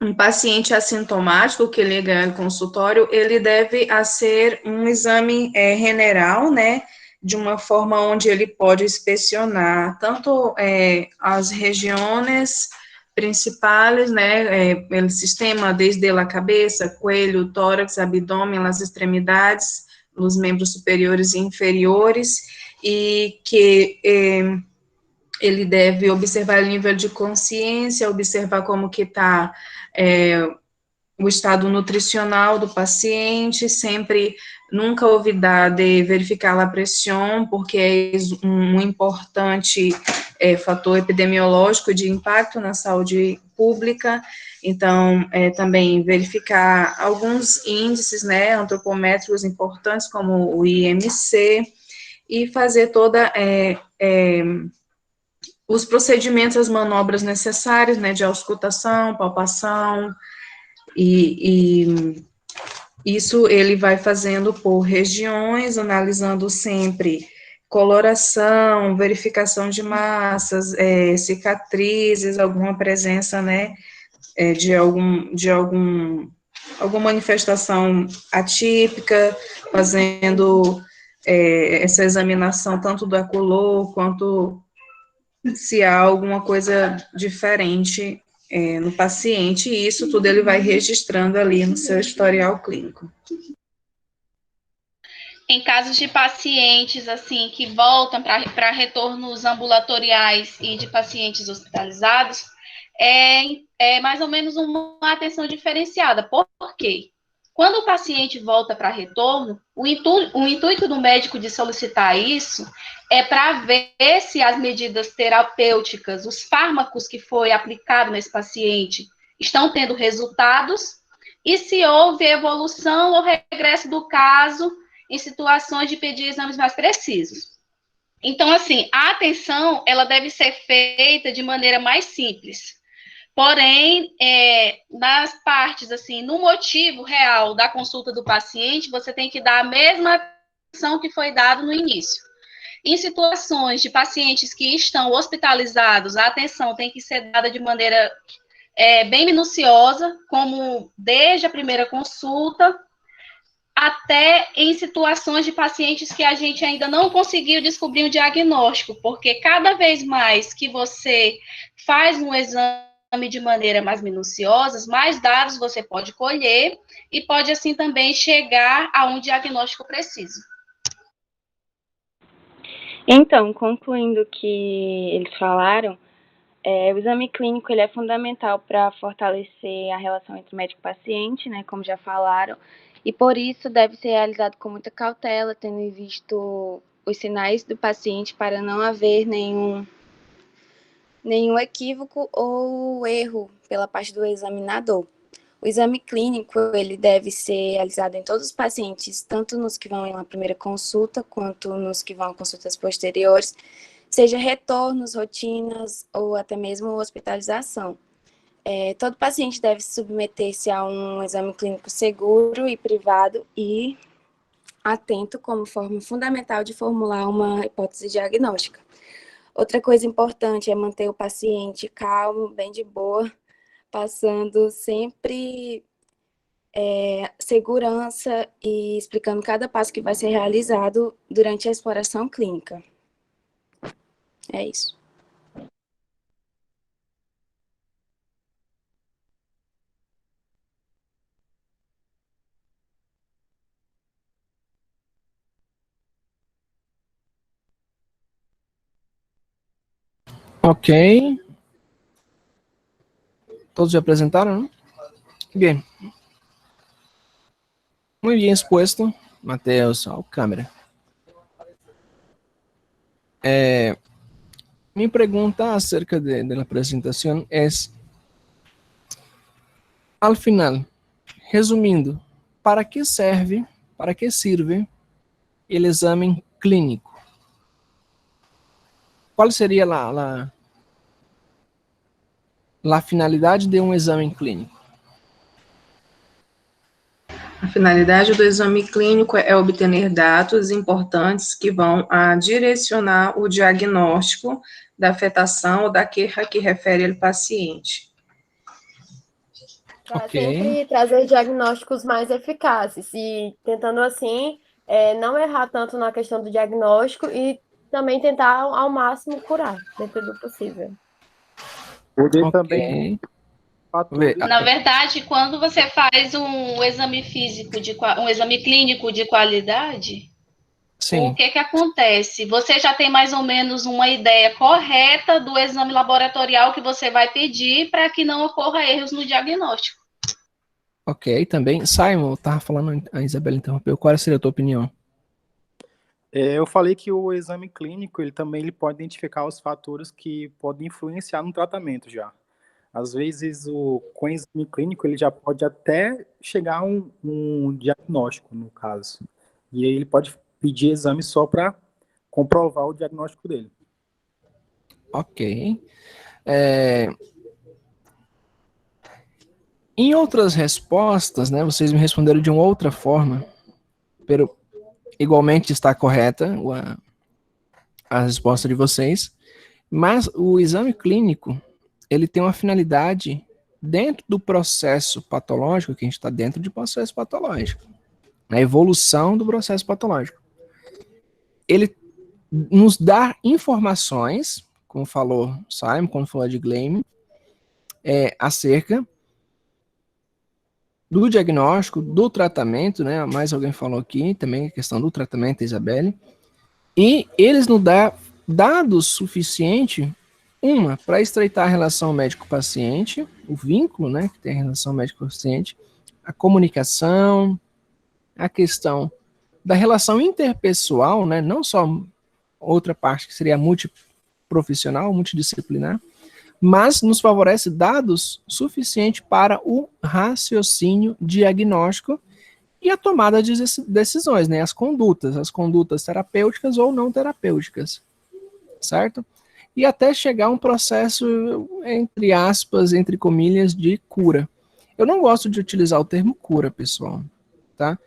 um paciente assintomático que liga no consultório, ele deve fazer um exame general, né, de uma forma onde ele pode inspecionar tanto as regiões principais, né, o sistema desde a cabeça, coelho, tórax, abdômen, as extremidades, os membros superiores e inferiores, e que ele deve observar o nível de consciência, observar como que está o estado nutricional do paciente, sempre, nunca olvidar de verificar a pressão, porque é um importante fator epidemiológico de impacto na saúde pública. Então, também verificar alguns índices, né, antropométricos importantes, como o IMC, e fazer toda os procedimentos, as manobras necessárias, né, de auscultação, palpação, e isso ele vai fazendo por regiões, analisando sempre coloração, verificação de massas, cicatrizes, alguma presença, né, de alguma manifestação atípica, fazendo essa examinação tanto do acolor, quanto se há alguma coisa diferente no paciente, e isso tudo ele vai registrando ali no seu historial clínico. Em casos de pacientes, assim, que voltam para retornos ambulatoriais e de pacientes hospitalizados, é mais ou menos uma atenção diferenciada. Por quê? Quando o paciente volta para retorno, o intuito do médico de solicitar isso é para ver se as medidas terapêuticas, os fármacos que foi aplicado nesse paciente, estão tendo resultados e se houve evolução ou regresso do caso em situações de pedir exames mais precisos. Então, assim, a atenção, ela deve ser feita de maneira mais simples. Porém, nas partes, assim, no motivo real da consulta do paciente, você tem que dar a mesma atenção que foi dado no início. Em situações de pacientes que estão hospitalizados, a atenção tem que ser dada de maneira bem minuciosa, como desde a primeira consulta, até em situações de pacientes que a gente ainda não conseguiu descobrir o diagnóstico, porque cada vez mais que você faz um exame de maneira mais minuciosa, mais dados você pode colher e pode, assim, também chegar a um diagnóstico preciso. Então, concluindo o que eles falaram, o exame clínico ele é fundamental para fortalecer a relação entre médico e paciente, né, como já falaram, e por isso deve ser realizado com muita cautela, tendo em visto os sinais do paciente para não haver nenhum equívoco ou erro pela parte do examinador. O exame clínico ele deve ser realizado em todos os pacientes, tanto nos que vão em uma primeira consulta, quanto nos que vão a consultas posteriores, seja retornos, rotinas ou até mesmo hospitalização. Todo paciente deve submeter-se a um exame clínico seguro e privado e atento como forma fundamental de formular uma hipótese diagnóstica. Outra coisa importante é manter o paciente calmo, bem de boa, passando sempre segurança e explicando cada passo que vai ser realizado durante a exploração clínica. É isso. Ok. Todos já apresentaram, não? Bien. Muy bien expuesto, Mateus. Oh, câmera. Mi pregunta acerca de la presentación es, al final, resumindo, para que sirve el examen clínico? ¿Cuál sería la finalidade de um exame clínico? A finalidade do exame clínico é obter dados importantes que vão direcionar o diagnóstico da afetação ou da queixa que refere ao paciente. Para sempre trazer diagnósticos mais eficazes e tentando, assim, não errar tanto na questão do diagnóstico e também tentar ao máximo curar, dentro do possível. Poder também... Na verdade, quando você faz um exame físico, um exame clínico de qualidade, sim, o que acontece? Você já tem mais ou menos uma ideia correta do exame laboratorial que você vai pedir para que não ocorra erros no diagnóstico. Ok, também. Simon, estava falando, a Isabela interrompeu. Qual seria a tua opinião? Eu falei que o exame clínico, ele pode identificar os fatores que podem influenciar no tratamento já. Às vezes, com o exame clínico, ele já pode até chegar a um diagnóstico, no caso. E aí ele pode pedir exame só para comprovar o diagnóstico dele. Ok. Em outras respostas, né, vocês me responderam de uma outra forma, pero igualmente está correta a resposta de vocês, mas o exame clínico, ele tem uma finalidade dentro do processo patológico, que a gente está dentro de processo patológico, a evolução do processo patológico. Ele nos dá informações, como falou Simon, como falou de Gleim, acerca do diagnóstico, do tratamento, né? Mais alguém falou aqui também a questão do tratamento, a Isabelle, e eles nos dão dados suficientes, para estreitar a relação médico-paciente, o vínculo, né, que tem a relação médico-paciente, a comunicação, a questão da relação interpessoal, né, não só outra parte que seria multiprofissional, multidisciplinar, mas nos favorece dados suficientes para o raciocínio diagnóstico e a tomada de decisões, né? As condutas terapêuticas ou não terapêuticas, certo? E até chegar a um processo, entre aspas, entre comilhas, de cura. Eu não gosto de utilizar o termo cura, pessoal, tá?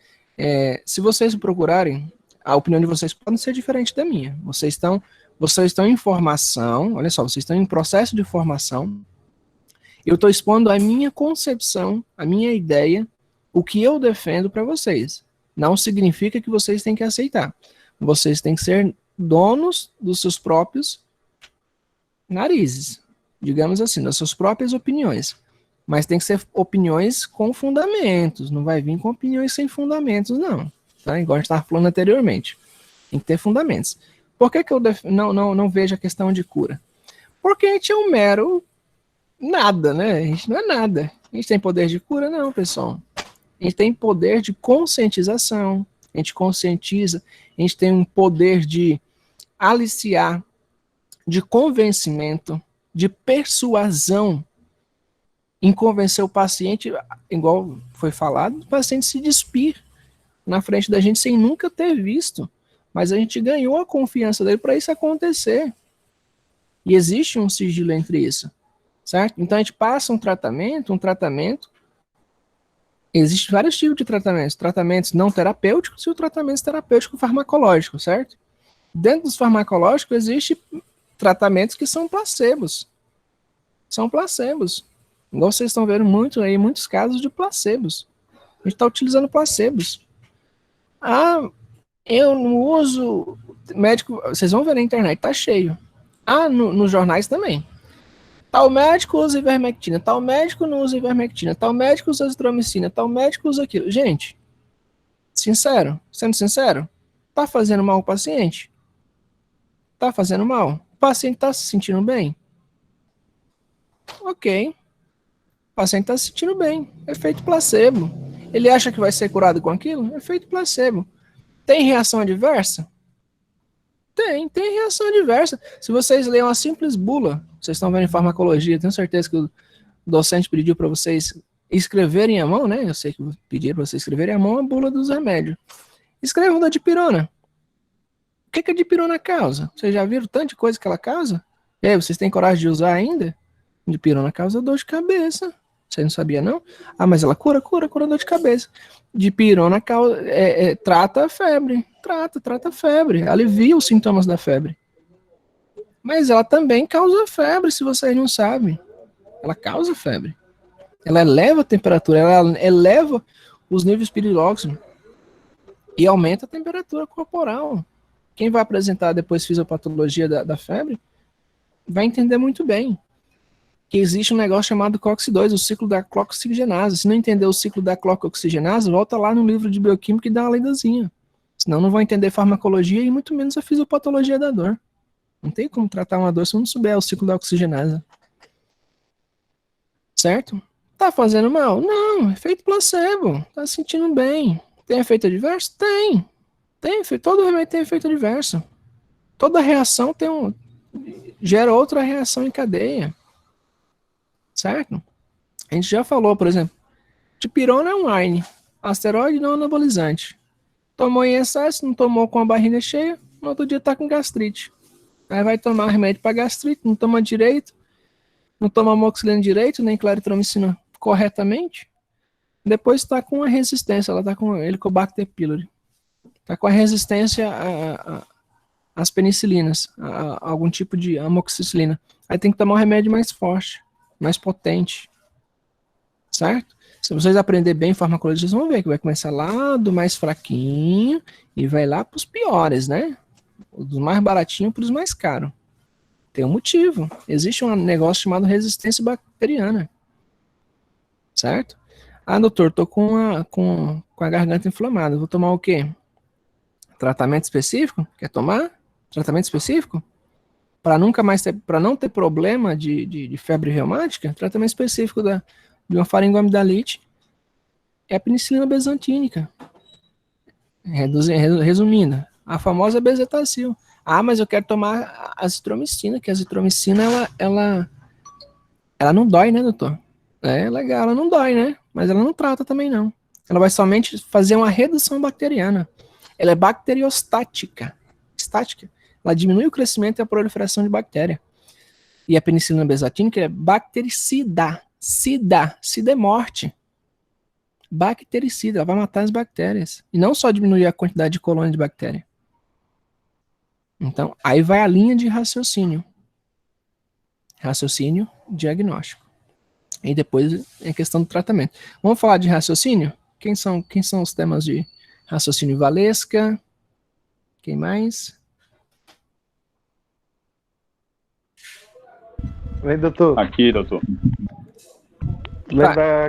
Se vocês procurarem, a opinião de vocês pode ser diferente da minha. Vocês estão em formação, olha só, vocês estão em processo de formação. Eu estou expondo a minha concepção, a minha ideia, o que eu defendo para vocês. Não significa que vocês têm que aceitar. Vocês têm que ser donos dos seus próprios narizes, digamos assim, das suas próprias opiniões. Mas tem que ser opiniões com fundamentos, não vai vir com opiniões sem fundamentos, não. Tá? Igual a gente estava falando anteriormente. Tem que ter fundamentos. Por que eu não vejo a questão de cura? Porque a gente é um mero nada, né? A gente não é nada. A gente tem poder de cura? Não, pessoal. A gente tem poder de conscientização, a gente conscientiza, a gente tem um poder de aliciar, de convencimento, de persuasão, em convencer o paciente, igual foi falado, o paciente se despir na frente da gente sem nunca ter visto, mas a gente ganhou a confiança dele para isso acontecer. E existe um sigilo entre isso, certo? Então a gente passa um tratamento, existem vários tipos de tratamentos não terapêuticos e o tratamento terapêutico farmacológico, certo? Dentro dos farmacológicos existem tratamentos que são placebos. São placebos. Igual vocês estão vendo muito aí, muitos casos de placebos. A gente está utilizando placebos. Ah, eu não uso médico. Vocês vão ver na internet, tá cheio. Ah, nos jornais também. Tal médico usa ivermectina, tal médico não usa ivermectina, tal médico usa azitromicina, tal médico usa aquilo. Gente, sendo sincero, tá fazendo mal ao paciente? Tá fazendo mal? O paciente tá se sentindo bem? Ok. O paciente tá se sentindo bem. Efeito placebo. Ele acha que vai ser curado com aquilo? Efeito placebo. Tem reação adversa? Tem reação adversa. Se vocês lerem uma simples bula, vocês estão vendo em farmacologia, tenho certeza que o docente pediu para vocês escreverem à mão, né? Eu sei que pediram para vocês escreverem à mão a bula dos remédios. Escrevam da dipirona. O que a dipirona causa? Vocês já viram tanta coisa que ela causa? E aí, vocês têm coragem de usar ainda? Dipirona causa dor de cabeça. Você não sabia, não? Ah, mas ela cura dor de cabeça. Dipirona trata a febre. Trata a febre. Alivia os sintomas da febre. Mas ela também causa febre, se vocês não sabem. Ela causa febre. Ela eleva a temperatura, ela eleva os níveis pirilóxicos e aumenta a temperatura corporal. Quem vai apresentar depois fisiopatologia da febre vai entender muito bem que existe um negócio chamado COX-2, o ciclo da cloroxigenase. Se não entender o ciclo da cloroxigenase, volta lá no livro de bioquímica e dá uma lidazinha. Senão não vão entender farmacologia e muito menos a fisiopatologia da dor. Não tem como tratar uma dor se não souber o ciclo da oxigenase. Certo? Tá fazendo mal? Não, efeito placebo. Tá se sentindo bem. Tem efeito adverso? Tem. Todo remédio tem efeito adverso. Toda reação gera outra reação em cadeia. Certo? A gente já falou, por exemplo, dipirona é um ARNI, asteroide não anabolizante. Tomou em excesso, não tomou com a barriga cheia, no outro dia tá com gastrite. Aí vai tomar remédio para gastrite, não toma direito, não toma amoxicilina direito, nem claritromicina corretamente. Depois está com a resistência, ela está com Helicobacter pylori. Está com a resistência às penicilinas, a algum tipo de amoxicilina. Aí tem que tomar um remédio mais forte, mais potente. Certo? Se vocês aprenderem bem farmacologia, vocês vão ver que vai começar lá do mais fraquinho e vai lá para os piores, né? Dos mais baratinhos para os mais caros. Tem um motivo. Existe um negócio chamado resistência bacteriana. Certo? Ah, doutor, tô com a garganta inflamada. Vou tomar o quê? Tratamento específico? Quer tomar? Tratamento específico? Para nunca mais para não ter problema de febre reumática, tratamento específico de uma faringoamidalite é a penicilina besantínica. Resumindo, a famosa bezetacil. Ah, mas eu quero tomar a azitromicina, que a azitromicina ela Ela não dói, né, doutor? É legal, ela não dói, né? Mas ela não trata também, não. Ela vai somente fazer uma redução bacteriana. Ela é bacteriostática. Estática. Ela diminui o crescimento e a proliferação de bactéria. E a penicilina bezatínica é bactericida. Sida é morte. Bactericida, ela vai matar as bactérias. E não só diminuir a quantidade de colônias de bactéria. Então, aí vai a linha de raciocínio. Raciocínio diagnóstico. E depois é questão do tratamento. Vamos falar de raciocínio? Quem são os temas de raciocínio? Valesca? Quem mais? Oi, doutor. Aqui, doutor. Lembra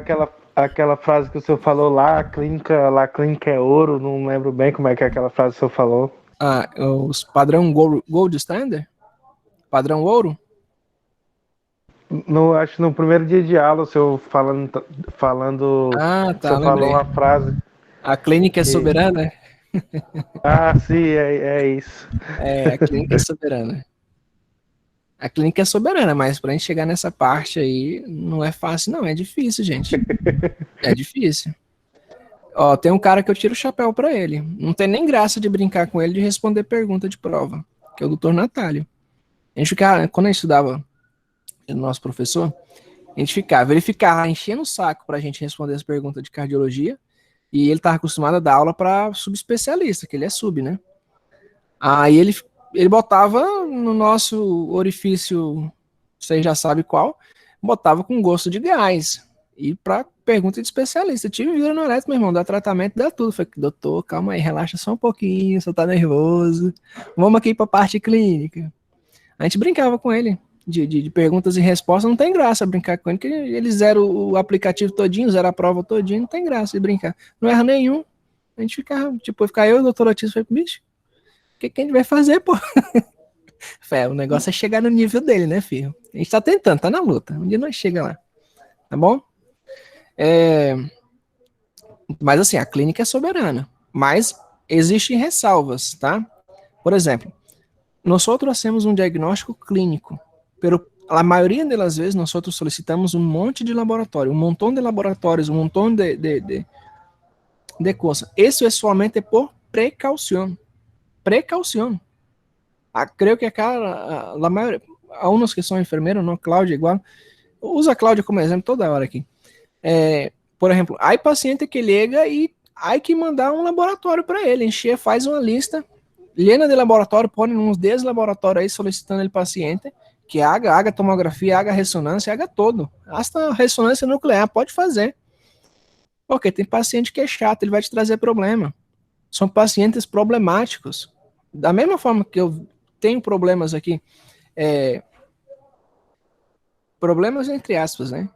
aquela frase que o senhor falou lá, a clínica é ouro, não lembro bem como é que é aquela frase que o senhor falou. Ah, os padrão Gold Standard? Padrão ouro? Acho que no primeiro dia de aula, o senhor falando Ah, o tá, senhor falou lembrei. uma frase. A clínica é soberana? Ah, sim, é isso. É, a clínica é soberana. A clínica é soberana, mas pra gente chegar nessa parte aí, não é fácil, não. É difícil, gente. É difícil. Ó, tem um cara que eu tiro o chapéu pra ele. Não tem nem graça de brincar com ele de responder pergunta de prova, que é o doutor Natálio. A gente ficava, quando a gente estudava, o nosso professor, ele ficava enchendo o saco pra gente responder as perguntas de cardiologia, e ele tava acostumado a dar aula pra subespecialista, que ele é sub, né? Aí ele botava no nosso orifício, você já sabe qual, botava com gosto de gás. E pra pergunta de especialista. Tive vira no elétrico, meu irmão, dá tratamento, dá tudo. Falei, doutor, calma aí, relaxa só um pouquinho, você tá nervoso. Vamos aqui pra parte clínica. A gente brincava com ele, de perguntas e respostas, não tem graça brincar com ele, porque ele zera o aplicativo todinho, zera a prova todinho, não tem graça de brincar. Não erra nenhum. A gente ficava, eu e o doutor Otis, falei, bicho, o que a gente vai fazer, pô? Fé, o negócio é chegar no nível dele, né, filho? A gente tá tentando, tá na luta. Um dia nós chega lá. Tá bom? Mas assim, a clínica é soberana. Mas existem ressalvas, tá? Por exemplo, nós temos um diagnóstico clínico. A maioria das vezes, nós solicitamos um monte de laboratório, um montão de laboratórios, um montão de coisas. Isso é somente por precaução. Precaução. Creio que a maioria, há uns que são enfermeiros, não, Cláudia igual, usa a Cláudia como exemplo toda hora aqui. Por exemplo, há paciente que liga e há que mandar um laboratório para ele, encher, faz uma lista, llena de laboratório, põe uns 10 laboratórios aí solicitando ele paciente, que haga tomografia, haga ressonância, haga todo. Hasta ressonância nuclear, pode fazer. Porque tem paciente que é chato, ele vai te trazer problema. São pacientes problemáticos. Da mesma forma que eu tenho problemas aqui, problemas entre aspas, né?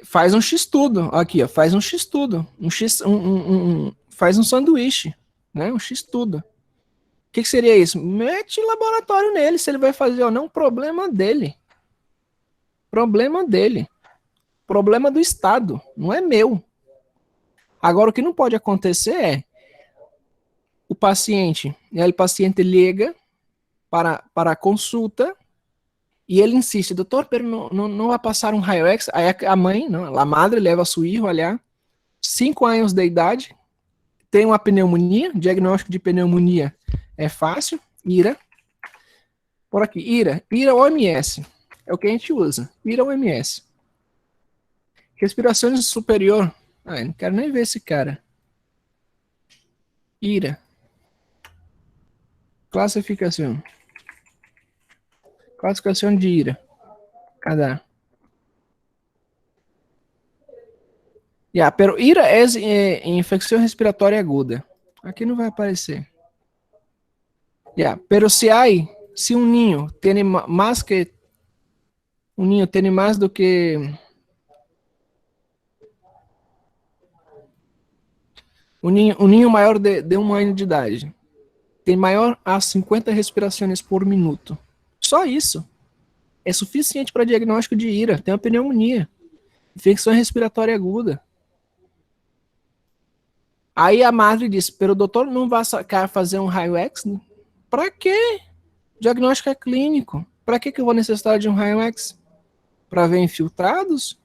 Faz um X-tudo, aqui, ó, faz um X-tudo, faz um sanduíche, né? Um X-tudo. O que seria isso? Mete laboratório nele, se ele vai fazer ou não, problema dele. Problema dele. Problema do Estado, não é meu. Agora, o que não pode acontecer é o paciente liga para a consulta e ele insiste, doutor, pero não vai passar um raio-x. Aí a mãe, não, a madre leva seu filho olhar, 5 anos de idade, tem uma pneumonia, diagnóstico de pneumonia é fácil, IRA. Por aqui, IRA OMS, é o que a gente usa, IRA OMS. Respiração superior, não quero nem ver esse cara. IRA. Classificação de IRA. Cadê? Pero IRA é infecção respiratória aguda. Aqui não vai aparecer. Pero se um ninho tem mais que do que um ninho maior de 1 ano de idade tem maior a 50 respirações por minuto. Só isso é suficiente para diagnóstico de IRA. Tem uma pneumonia, infecção respiratória aguda. Aí a madre disse, pero o doutor não vai fazer um raio-x? Para quê? Diagnóstico é clínico. Para que eu vou necessitar de um raio-x? para ver infiltrados?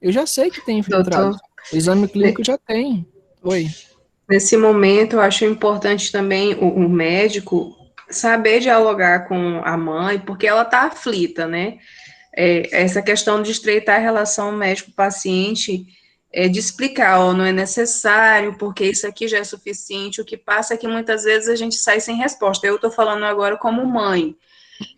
Eu já sei que tem infiltrados. Doutor, O exame clínico já tem. Oi. nesse momento, eu acho importante também o médico saber dialogar com a mãe, porque ela está aflita, né? Essa questão de estreitar a relação médico-paciente, de explicar, ó, não é necessário, porque isso aqui já é suficiente. O que passa é que muitas vezes a gente sai sem resposta. Eu estou falando agora como mãe,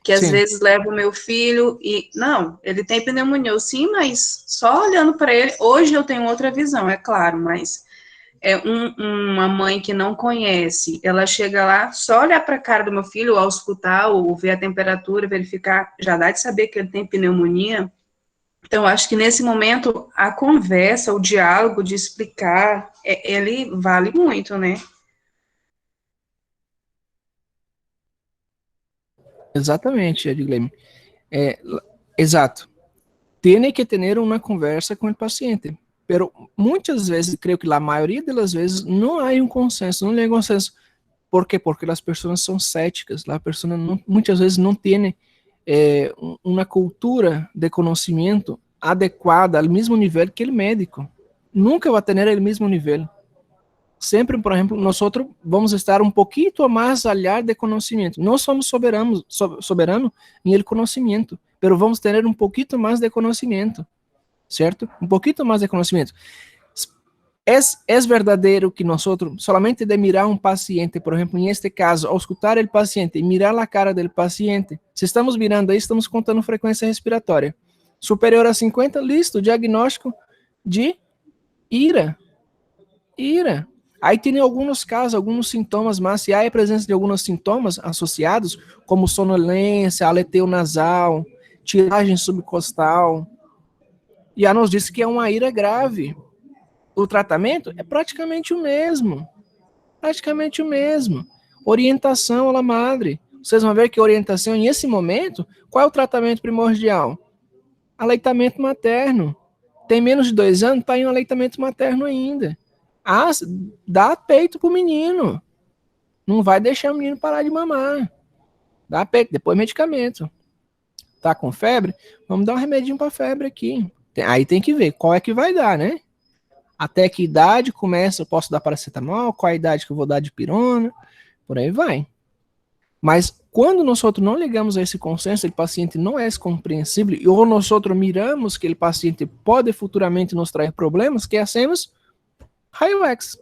que às Sim. vezes leva o meu filho e, não, ele tem pneumonia, eu, sim, mas só olhando para ele, hoje eu tenho outra visão, é claro, mas uma mãe que não conhece, ela chega lá, só olhar para a cara do meu filho, ao escutar, ou ver a temperatura, verificar, já dá de saber que ele tem pneumonia. Então, eu acho que nesse momento, a conversa, o diálogo de explicar, ele vale muito, né? Exatamente, Edgley. Exato. Tiene que ter uma conversa com o paciente. Pero muitas vezes, creio que a maioria das vezes, não há um consenso, não há consenso. ¿Por quê? Porque as pessoas são céticas, a pessoa muitas vezes não tem uma cultura de conhecimento adequada ao mesmo nível que o médico. Nunca vai ter o mesmo nível. Sempre, por exemplo, nós vamos estar um pouquinho mais allá de conhecimento. Não somos soberanos em el conhecimento, pero vamos ter um pouquinho mais de conhecimento, certo? Um pouquinho mais de conhecimento. É verdadeiro que nós, solamente de mirar um paciente, por exemplo, em este caso, ao escutar o paciente e mirar a cara do paciente, se estamos mirando aí, estamos contando frequência respiratória. Superior a 50, listo, diagnóstico de ira. Aí tem alguns casos, alguns sintomas, mas se há a presença de alguns sintomas associados, como sonolência, aleteo nasal, tiragem subcostal, já nos disse que é uma ira grave. O tratamento é praticamente o mesmo. Orientação à madre. Vocês vão ver que orientação, nesse momento, qual é o tratamento primordial? Aleitamento materno. Tem menos de 2 anos, está em um aleitamento materno ainda. Dá peito pro menino. Não vai deixar o menino parar de mamar. Dá peito, depois medicamento. Tá com febre? Vamos dar um remedinho para febre aqui. Aí tem que ver qual é que vai dar, né? Até que idade começa, eu posso dar paracetamol, qual a idade que eu vou dar de pirona, por aí vai. Mas quando nós não ligamos a esse consenso, o paciente não é compreensível, ou nós miramos que o paciente pode futuramente nos trazer problemas, que hacemos raio-x.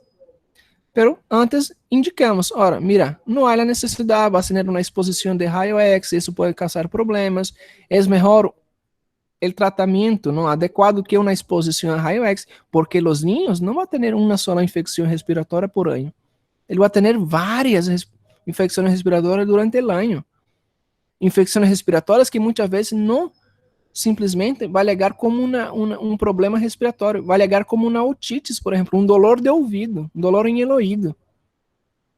Pero antes indicamos, ora, mira, não há necessidade, vai ser uma exposição de raio-x, isso pode causar problemas, é melhor o tratamento não adequado que uma exposição a raio-x, porque os niños não vão ter uma só infecção respiratória por ano. Ele vai ter várias infecções respiratórias durante o ano. Infecções respiratórias que muitas vezes não simplesmente vai ligar como um problema respiratório, vai ligar como uma otites, por exemplo, um dolor de ouvido, um dolor em el oído.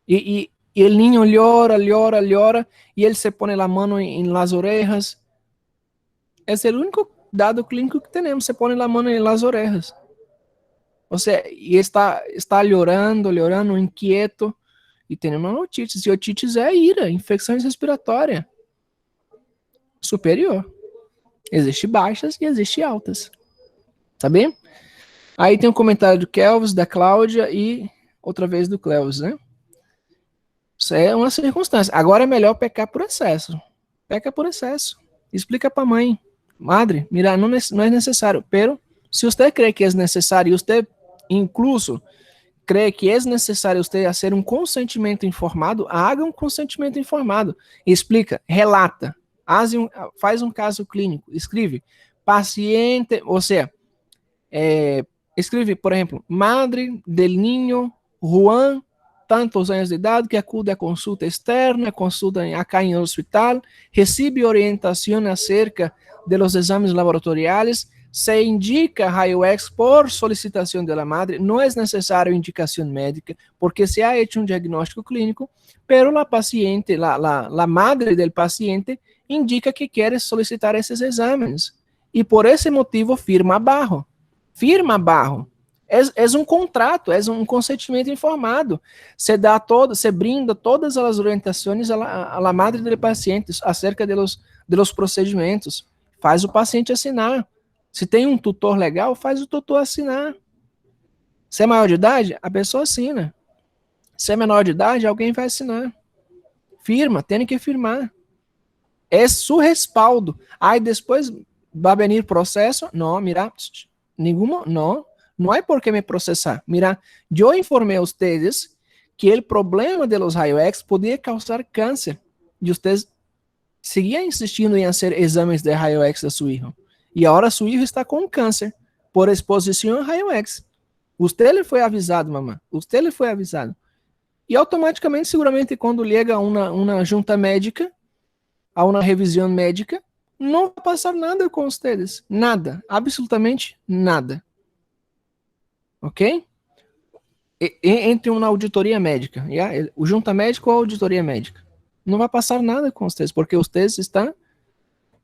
E o niño llora, e ele se põe a mão em las orejas. Esse é o único dado clínico que temos. Se põe a mão em las orejas. Ou seja, e está llorando, inquieto, e tem uma otites. E otites é ira, infecção respiratória superior. Existe baixas e existe altas. Tá bem? Aí tem um comentário do Kelvis, da Cláudia e outra vez do Cleus, né? Isso é uma circunstância. Agora é melhor pecar por excesso. Peca por excesso. Explica para a mãe. Madre, mira, não é necessário. Pero, se você crê que é necessário, e você, incluso, crê que é necessário você fazer um consentimento informado, haga um consentimento informado. Explica, relata. Faz um caso clínico, escreve, paciente, ou seja, escreve, por exemplo, madre del niño Juan, tantos anos de idade, que acude a consulta externa, consulta acá em hospital, recebe orientação acerca de los exames laboratoriais, se indica raio-x por solicitação da madre, não é necessário indicação médica, porque se ha hecho um diagnóstico clínico, pero la paciente, la madre del paciente, indica que quer solicitar esses exames. E por esse motivo firma abaixo. É um contrato, é um consentimento informado. Se brinda todas as orientações à madre do paciente acerca de los procedimentos. faz o paciente assinar. Se tem um tutor legal, faz o tutor assinar. Se é maior de idade, a pessoa assina. Se é menor de idade, alguém vai assinar. Firma, tem que firmar. É su respaldo. Aí depois vai venir processo. Não, mira, nenhuma, não é porque me processar. Mira, eu informei a vocês que o problema de los rayos X podia causar câncer. E vocês seguían insistindo em fazer exames de raio X a seu filho. E agora seu filho está com câncer por exposição a raio X. Você lhe foi avisado, mamãe. Você lhe foi avisado. E automaticamente, seguramente, quando chega uma junta médica, a uma revisão médica, não vai passar nada com vocês. Nada. Absolutamente nada. Ok? Entre uma auditoria médica. Yeah? O junta médico ou a auditoria médica. Não vai passar nada com vocês, porque vocês estão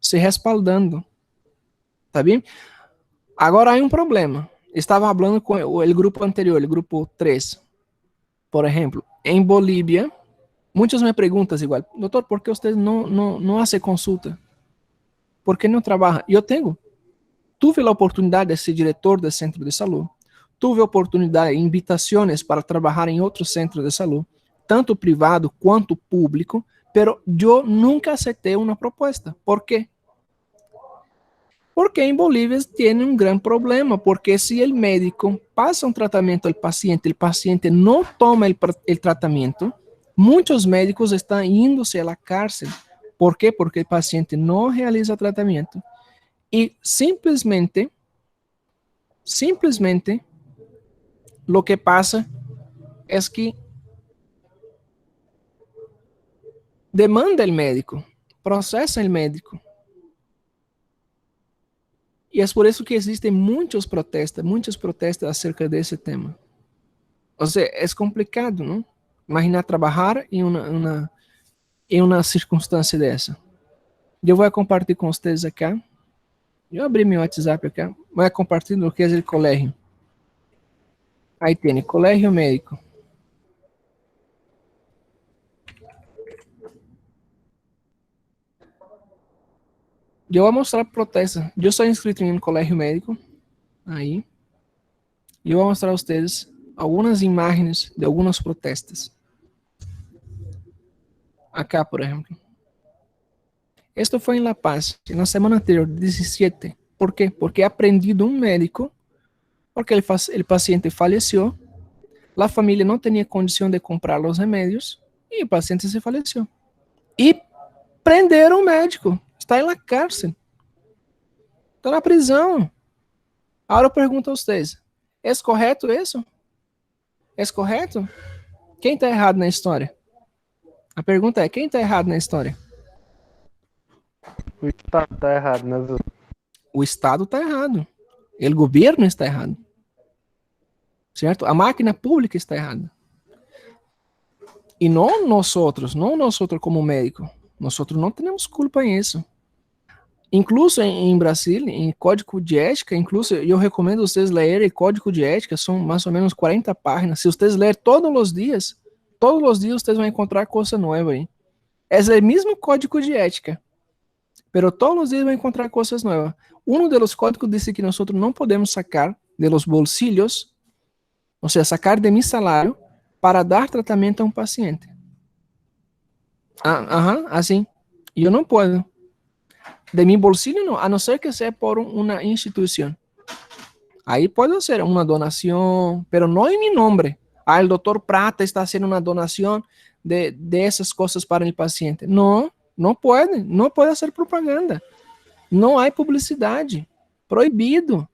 se respaldando. Tá bem? Agora há um problema. Estava falando com o grupo anterior, o grupo 3. Por exemplo, em Bolívia, muitos me perguntam igual, doutor, por que você não faz consulta? Por que não trabalha? Eu tive a oportunidade de ser diretor do centro de saúde, tive a oportunidade, invitações para trabalhar em outros centros de saúde, tanto privado quanto público, pero eu nunca aceitei uma proposta. ¿Por quê? Porque em Bolívia tem um grande problema, porque se o médico passa um tratamento ao paciente, o paciente não toma o tratamento, muitos médicos estão indo-se à cárcel. Por quê? Porque o paciente não realiza tratamento. E simplesmente, o que passa é que demanda o médico, processa o médico. E é por isso que existem muitos protestos acerca desse tema. Ou seja, é complicado, não? Imaginar trabalhar em uma circunstância dessa. Eu vou compartilhar com vocês aqui. Eu abri meu WhatsApp aqui. Vou compartilhar o que é o colégio. Aí tem colégio médico. Eu vou mostrar protesto. Eu sou inscrito em um colégio médico. Aí. E eu vou mostrar a vocês algumas imagens de algumas protestas. Acá, por exemplo. Esto foi em La Paz, na semana anterior, 17. ¿Por quê? Porque aprendi de um médico, porque o paciente faleceu, a família não tinha condição de comprar os remédios, e o paciente se faleceu. E prenderam o médico. Está em la cárcel. Está na prisão. Agora eu pergunto a vocês, é correto isso? É correto? Quem está errado na história? A pergunta é, quem está errado na história? O Estado está errado, né? O Estado está errado. O governo está errado. Certo? A máquina pública está errada. E não nós como médico. Nós não temos culpa nisso. Incluso em Brasil, em código de ética, incluso eu recomendo vocês lerem código de ética, são mais ou menos 40 páginas. Se vocês lerem todos os dias vocês vão encontrar coisa nova aí. É o mesmo código de ética, pero todos os dias vão encontrar coisas novas. Um dos códigos diz que nós não podemos sacar de los bolsillos, ou seja, sacar de mi salário para dar tratamento a um paciente. Assim. Eu não posso. De mi bolsillo não, a não ser que seja por uma instituição. Aí pode ser uma donação, pero não em meu nome. O doutor Prata está fazendo uma donação de essas coisas para o paciente. Não pode fazer propaganda. Não há publicidade. Proibido.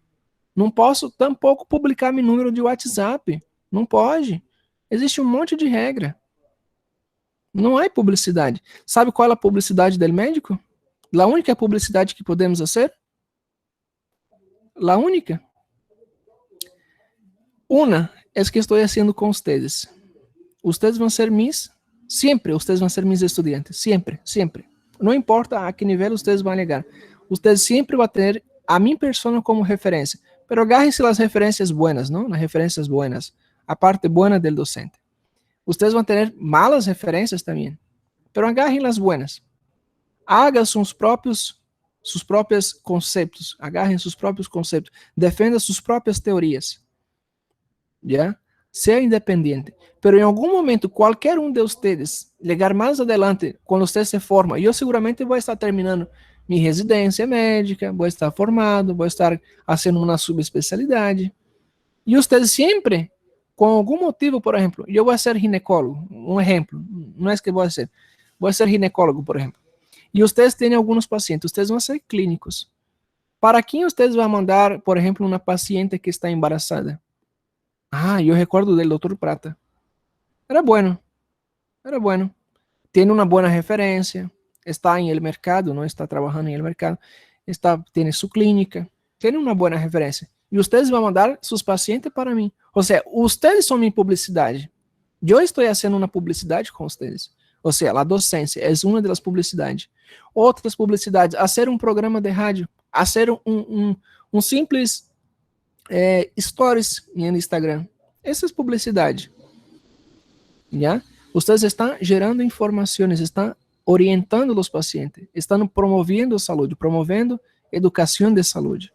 Não posso tampouco publicar meu número de WhatsApp. Não pode. Existe um monte de regra. Não há publicidade. Sabe qual é a publicidade do médico? A única publicidade que podemos fazer? A única? Uma é que estou fazendo com vocês. Vocês vão ser sempre vocês vão ser mis estudiantes. Sempre. Não importa a que nível vocês vão chegar. Vocês sempre vão ter a minha persona como referência. Pero agárrense as referências buenas, não? As referências buenas. A parte buena del docente. Vocês vão ter malas referências também. Pero agarrem as buenas. Haga seus próprios conceitos, agarrem seus próprios conceitos, defenda suas próprias teorias, ¿ya? Sea independiente. Pero em algum momento, qualquer um de vocês, chegar mais adelante, quando você se forma, eu seguramente vou estar terminando minha residência médica, vou estar formado, vou estar fazendo uma subespecialidade. E vocês sempre, com algum motivo, por exemplo, eu vou ser ginecólogo, um exemplo, não é isso que vou ser ginecólogo, por exemplo. E vocês têm alguns pacientes, vocês vão ser clínicos. Para quem vocês vão mandar, por exemplo, uma paciente que está embaraçada? Ah, eu recordo dele, Dr. Prata. Era bueno. Tem uma boa referência, está em el mercado, não está trabalhando em el mercado, tem sua clínica, tem uma boa referência. E vocês vão mandar seus pacientes para mim. Ou seja, vocês são minha publicidade. Eu estou fazendo uma publicidade com vocês. Ou seja, a docência é uma das publicidades. Outras publicidades, fazer um programa de rádio, fazer um simples stories no Instagram. Essa é publicidade. ¿Ya? Vocês estão gerando informações, estão orientando os pacientes, estão promovendo saúde, promovendo educação de saúde.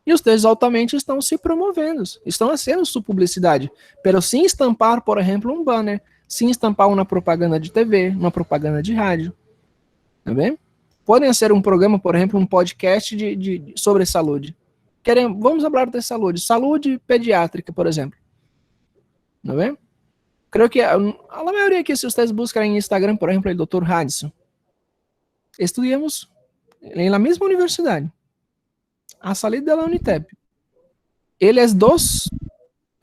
E vocês altamente estão se promovendo, estão fazendo sua publicidade, mas sem estampar, por exemplo, um banner, sem estampar uma propaganda de TV, uma propaganda de rádio. Tá bem? Podem ser um programa, por exemplo, um podcast sobre saúde. Vamos falar de saúde pediátrica, por exemplo. Tá bem? Creio que a maioria que se vocês buscarem em Instagram, por exemplo, o Dr. Hadson, estudamos na mesma universidade, a salida da Unitep. Ele é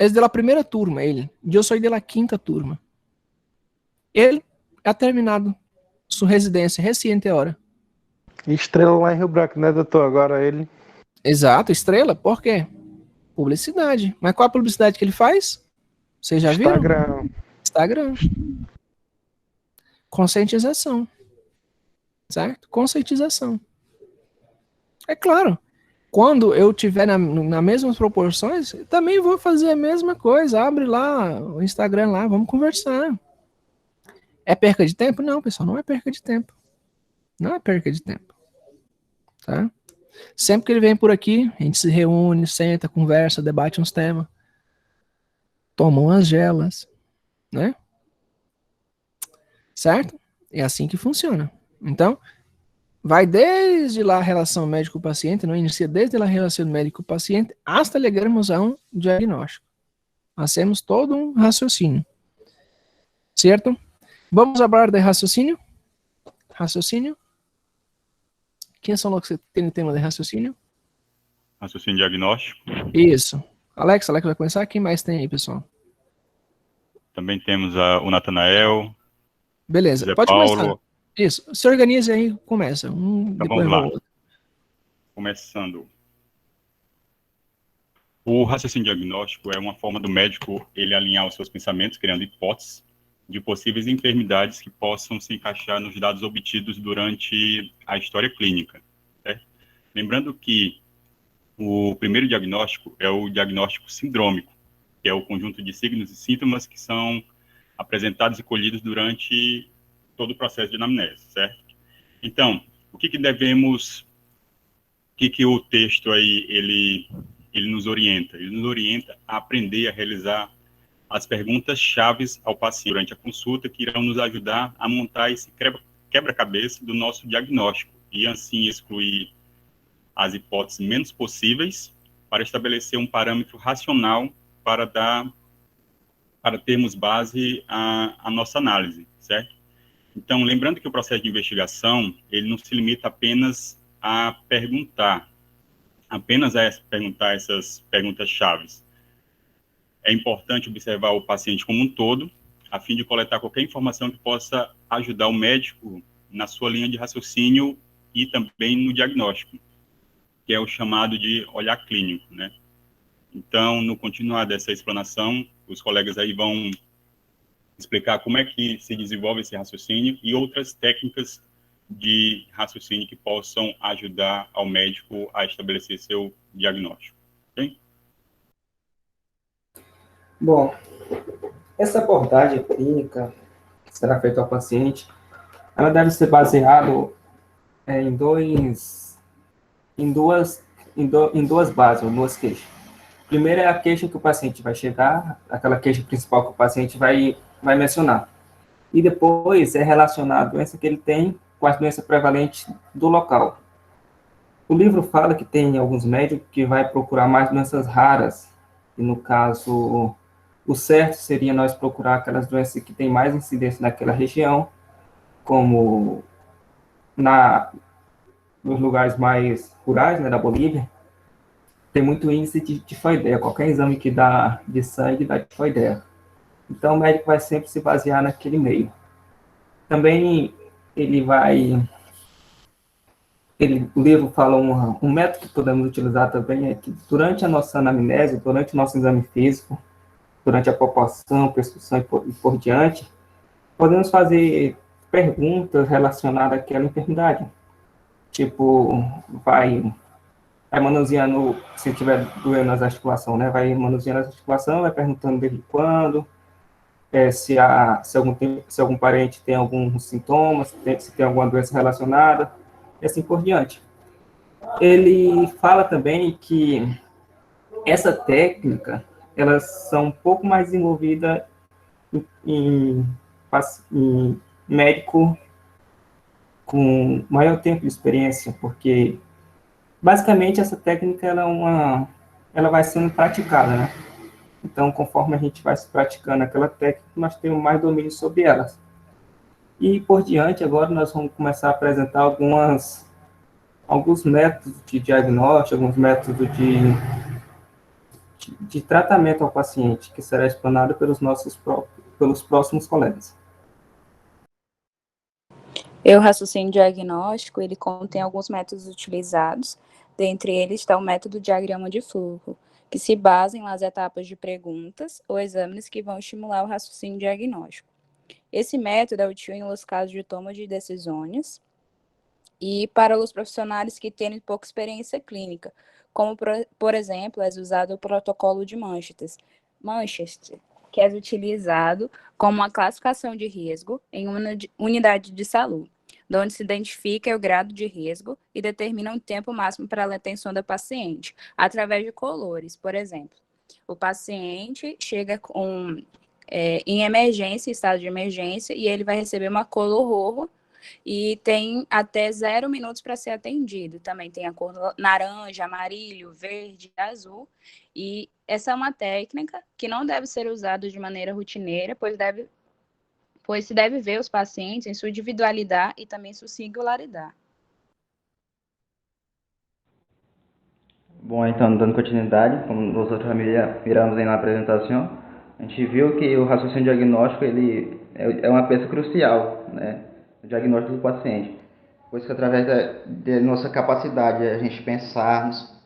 da primeira turma, eu sou da quinta turma. Ele ha terminado sua residência recente agora. Estrela lá em Rio Branco, né, doutor? Agora ele. Exato, estrela. Por quê? Publicidade. Mas qual a publicidade que ele faz? Vocês já viram? Instagram. Conscientização. Certo? Conscientização. É claro. Quando eu tiver nas mesmas proporções, também vou fazer a mesma coisa. Abre lá o Instagram lá, vamos conversar. É perca de tempo? Não, pessoal, não é perca de tempo. Não é perca de tempo. Tá? Sempre que ele vem por aqui, a gente se reúne, senta, conversa, debate uns temas. Toma umas gelas, né? Certo? É assim que funciona. Então, vai desde lá a relação médico-paciente, não inicia desde lá a relação médico-paciente, hasta chegarmos a um diagnóstico. Hacemos todo um raciocínio. Certo? Vamos falar de raciocínio? Raciocínio? Quem são os que têm tema de raciocínio? Raciocínio diagnóstico. Isso. Alex vai começar. Quem mais tem aí, pessoal? Também temos o Natanael. Beleza, Zé pode Paulo. começar. Isso, se organize aí, começa. Então Depois vamos lá. outro. Começando. O raciocínio diagnóstico é uma forma do médico ele alinhar os seus pensamentos, criando hipóteses de possíveis enfermidades que possam se encaixar nos dados obtidos durante a história clínica. Certo? Lembrando que o primeiro diagnóstico é o diagnóstico sindrômico, que é o conjunto de signos e sintomas que são apresentados e colhidos durante todo o processo de anamnese, certo? Então, o que o texto aí, ele nos orienta? Ele nos orienta a aprender a realizar as perguntas chaves ao paciente durante a consulta, que irão nos ajudar a montar esse quebra-cabeça do nosso diagnóstico e assim excluir as hipóteses menos possíveis para estabelecer um parâmetro racional para termos base a nossa análise, certo? Então, lembrando que o processo de investigação, ele não se limita apenas a perguntar essas perguntas chaves. É importante observar o paciente como um todo, a fim de coletar qualquer informação que possa ajudar o médico na sua linha de raciocínio e também no diagnóstico, que é o chamado de olhar clínico, né? Então, no continuar dessa explanação, os colegas aí vão explicar como é que se desenvolve esse raciocínio e outras técnicas de raciocínio que possam ajudar ao médico a estabelecer seu diagnóstico. Ok? Bom, essa abordagem clínica que será feita ao paciente, ela deve ser baseada em dois em duas bases, ou duas queixas. Primeiro é a queixa que o paciente vai chegar, aquela queixa principal que o paciente vai mencionar. E depois é relacionar a doença que ele tem com as doenças prevalentes do local. O livro fala que tem alguns médicos que vai procurar mais doenças raras, e no caso, o certo seria nós procurar aquelas doenças que têm mais incidência naquela região, como nos lugares mais rurais, né, da Bolívia, tem muito índice de tifoideia. Qualquer exame que dá de sangue dá tifoideia. Então, o médico vai sempre se basear naquele meio. Também o livro fala um método que podemos utilizar também é que durante a nossa anamnese, durante o nosso exame físico, durante a palpação, prescrição e por diante, podemos fazer perguntas relacionadas àquela enfermidade. Tipo, vai manuseando, se tiver doendo nas articulações, né? Vai manuseando as articulações, vai perguntando desde quando, se algum parente tem algum sintoma, se tem alguma doença relacionada, e assim por diante. Ele fala também que essa técnica, elas são um pouco mais desenvolvidas em médico com maior tempo de experiência, porque basicamente essa técnica ela vai sendo praticada, né? Então, conforme a gente vai se praticando aquela técnica, nós temos mais domínio sobre elas. E por diante, agora nós vamos começar a apresentar alguns métodos de diagnóstico, alguns métodos de tratamento ao paciente, que será explanado pelos próximos colegas. O raciocínio diagnóstico, ele contém alguns métodos utilizados, dentre eles está o método diagrama de fluxo, que se basam nas etapas de perguntas ou exames que vão estimular o raciocínio diagnóstico. Esse método é útil em los casos de toma de decisões e para os profissionais que têm pouca experiência clínica, como, por exemplo, é usado o protocolo de Manchester, que é utilizado como uma classificação de risco em uma unidade de saúde, onde se identifica o grau de risco e determina um tempo máximo para a atenção da paciente, através de colores. Por exemplo, o paciente chega em emergência, estado de emergência, e ele vai receber uma cor roxa, e tem até 0 minutos para ser atendido. Também tem a cor laranja, amarillo, verde, azul. E essa é uma técnica que não deve ser usada de maneira rotineira, pois se deve ver os pacientes em sua individualidade e também sua singularidade. Bom, então, dando continuidade, como nós já miramos aí na apresentação, a gente viu que o raciocínio diagnóstico ele é uma peça crucial, né, no diagnóstico do paciente, pois que através da nossa capacidade de a gente pensarmos,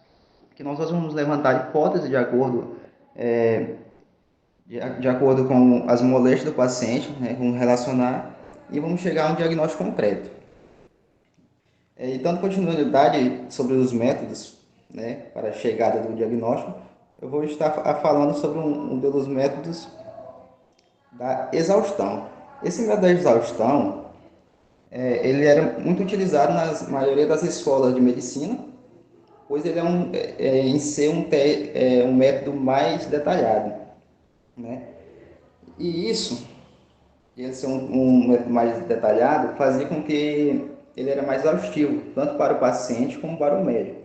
que nós vamos levantar hipóteses de acordo com as moléstias do paciente, né, vamos relacionar e vamos chegar a um diagnóstico concreto. E dando continuidade sobre os métodos, né, para a chegada do diagnóstico, eu vou estar falando sobre um dos métodos da exaustão. Esse método da exaustão, ele era muito utilizado na maioria das escolas de medicina, pois ele em ser um método mais detalhado, né? E isso, ele ser um método mais detalhado, fazia com que ele era mais exaustivo, tanto para o paciente como para o médico.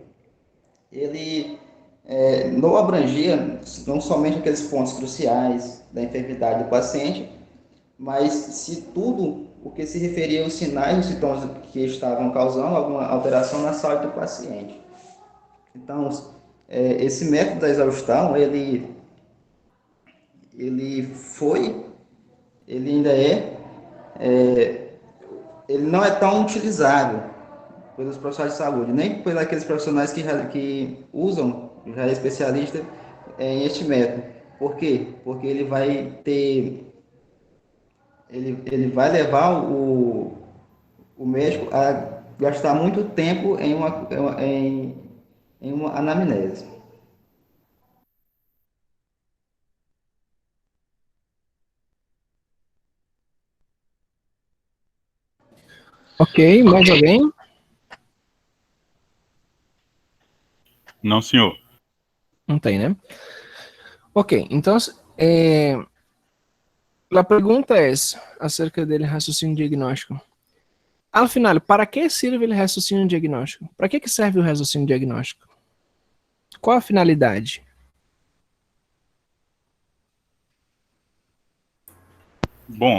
Ele não abrangia não somente aqueles pontos cruciais da enfermidade do paciente, mas se tudo o que se referia aos sinais e sintomas que estavam causando alguma alteração na saúde do paciente. Então, esse método da exaustão, ele ainda ele não é tão utilizável pelos profissionais de saúde, nem por aqueles profissionais que usam, já é especialista em este método. Por quê? Porque ele vai levar o médico a gastar muito tempo em uma anamnese. Ok, mais alguém? Não, senhor. Não tem, né? Ok, então, a pergunta é acerca do raciocínio diagnóstico. Al final, para que serve o raciocínio diagnóstico? Para que serve o raciocínio diagnóstico? Qual a finalidade? Bom,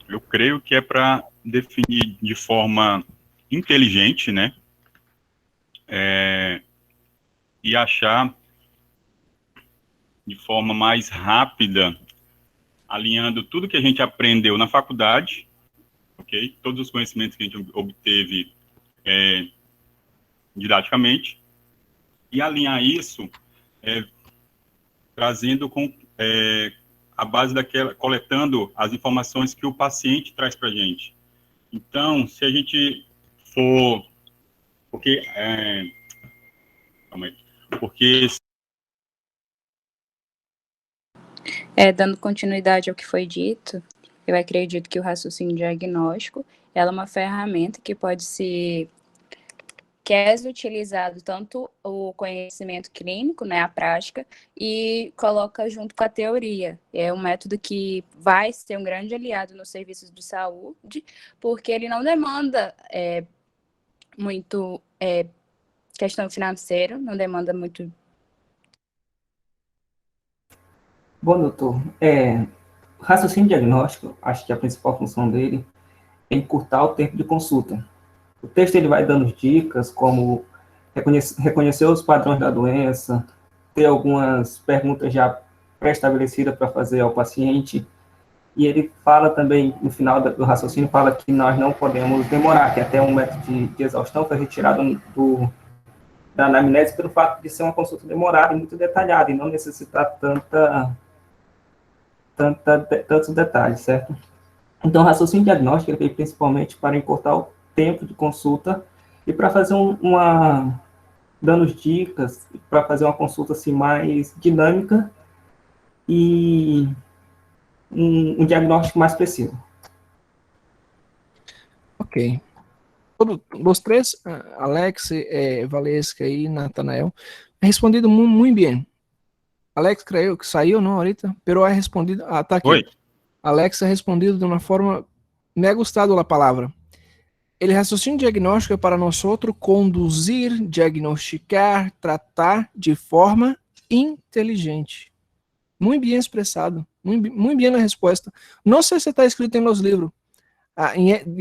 eu creio que é para definir de forma inteligente, né? E achar de forma mais rápida, alinhando tudo que a gente aprendeu na faculdade, ok? Todos os conhecimentos que a gente obteve didaticamente, e alinhar isso trazendo com a base daquela, coletando as informações que o paciente traz para a gente. Então, se a gente for, porque Dando continuidade ao que foi dito, eu acredito que o raciocínio diagnóstico ela é uma ferramenta que pode ser utilizado tanto o conhecimento clínico, né, a prática, e coloca junto com a teoria. É um método que vai ser um grande aliado nos serviços de saúde, porque ele não demanda muito questão financeira, não demanda muito. Bom, doutor, o raciocínio diagnóstico, acho que a principal função dele é encurtar o tempo de consulta. O texto ele vai dando dicas como reconhecer os padrões da doença, ter algumas perguntas já pré-estabelecidas para fazer ao paciente, e ele fala também, no final do raciocínio, fala que nós não podemos demorar, que até um método de exaustão foi retirado da anamnese pelo fato de ser uma consulta demorada e muito detalhada, e não necessitar tantos detalhes, certo? Então, o raciocínio diagnóstico ele veio principalmente para encurtar o tempo de consulta e para fazer dando dicas, para fazer uma consulta assim, mais dinâmica e um diagnóstico mais preciso. Ok. Os três, Alex, Valesca e Natanael, respondido muito bem. Alex, creio que saiu, não, ahorita, pero ha respondido, tá aqui. Oi. Alex ha respondido de uma forma, me ha gustado a palavra. El raciocínio diagnóstico é para nós conduzir, diagnosticar, tratar de forma inteligente. Muito bem expressado, muito bem a resposta. Não sei se está escrito nos livros,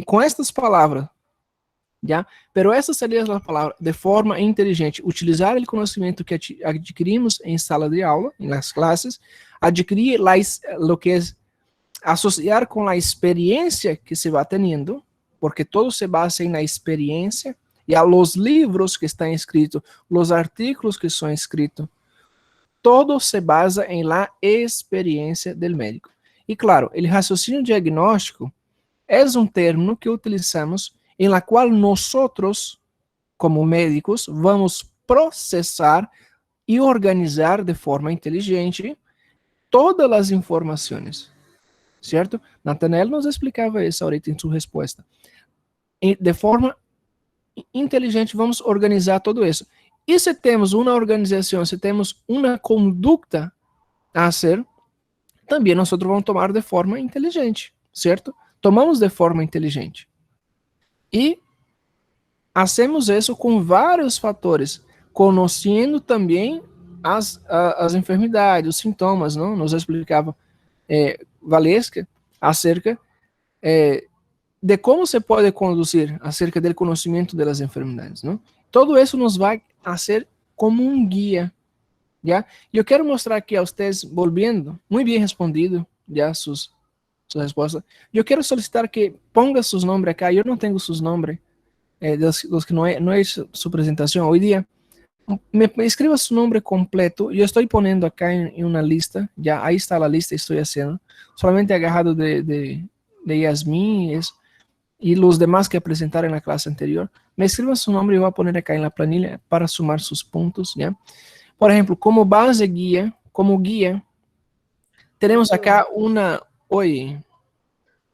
com estas palavras, já? Pero essa seria a palavra, de forma inteligente. Utilizar o conhecimento que adquirimos em sala de aula, em las clases, adquirir lo que é associar com a experiência que se va teniendo, porque todo se basa na experiência, e a los livros que estão escritos, los artículos que são escritos, todo se basa em la experiência del médico. E claro, o raciocínio diagnóstico é um termo que utilizamos em la qual nós, como médicos, vamos processar e organizar de forma inteligente todas as informações. Certo? Natanael nos explicava isso ahorita em sua resposta. De forma inteligente, vamos organizar tudo isso. E se temos uma organização, se temos uma conduta a ser, também nós vamos tomar de forma inteligente, certo? Tomamos de forma inteligente. E hacemos isso com vários fatores, conhecendo também as enfermidades, os sintomas, não? Nos explicava Valesca acerca de como se pode conduzir acerca do conhecimento das enfermidades, não? Todo isso nos vai a ser como um guia, já? E eu quero mostrar aqui a vocês, volviendo, muito bem respondido, já, sua resposta. Eu quero solicitar que ponga seus nomes acá, eu não tenho seus nomes, dos que não é sua apresentação hoje dia. Me escreva seu nome completo. Eu estou poniendo acá em uma lista. Já aí está a lista, estou fazendo. Solamente agarrado de Yasmin e os demais que apresentaram na classe anterior. Me escreva seu nome e eu vou poner acá na planilha para sumar seus pontos. Já? Por exemplo, como base guia, como guia, teremos acá uma... Oi.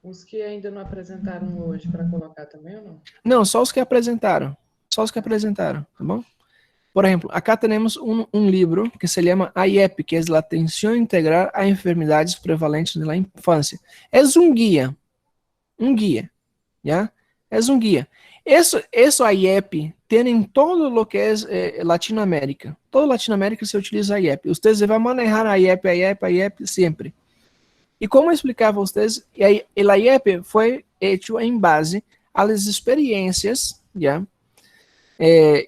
Os que ainda não apresentaram hoje para colocar também ou não? Não, só os que apresentaram. Só os que apresentaram, tá bom? Por ejemplo, acá tenemos un libro que se llama IEP, que es la Atención Integral a Enfermedades Prevalentes de la Infancia. Es un guía, ¿ya? Es un guía. Eso IEP tem em todo lo que é Latinoamérica. Toda Latinoamérica se utiliza IEP. Ustedes vão manejar a IEP sempre. E como eu explicava a vocês, o IEP foi feito em base às experiências, já,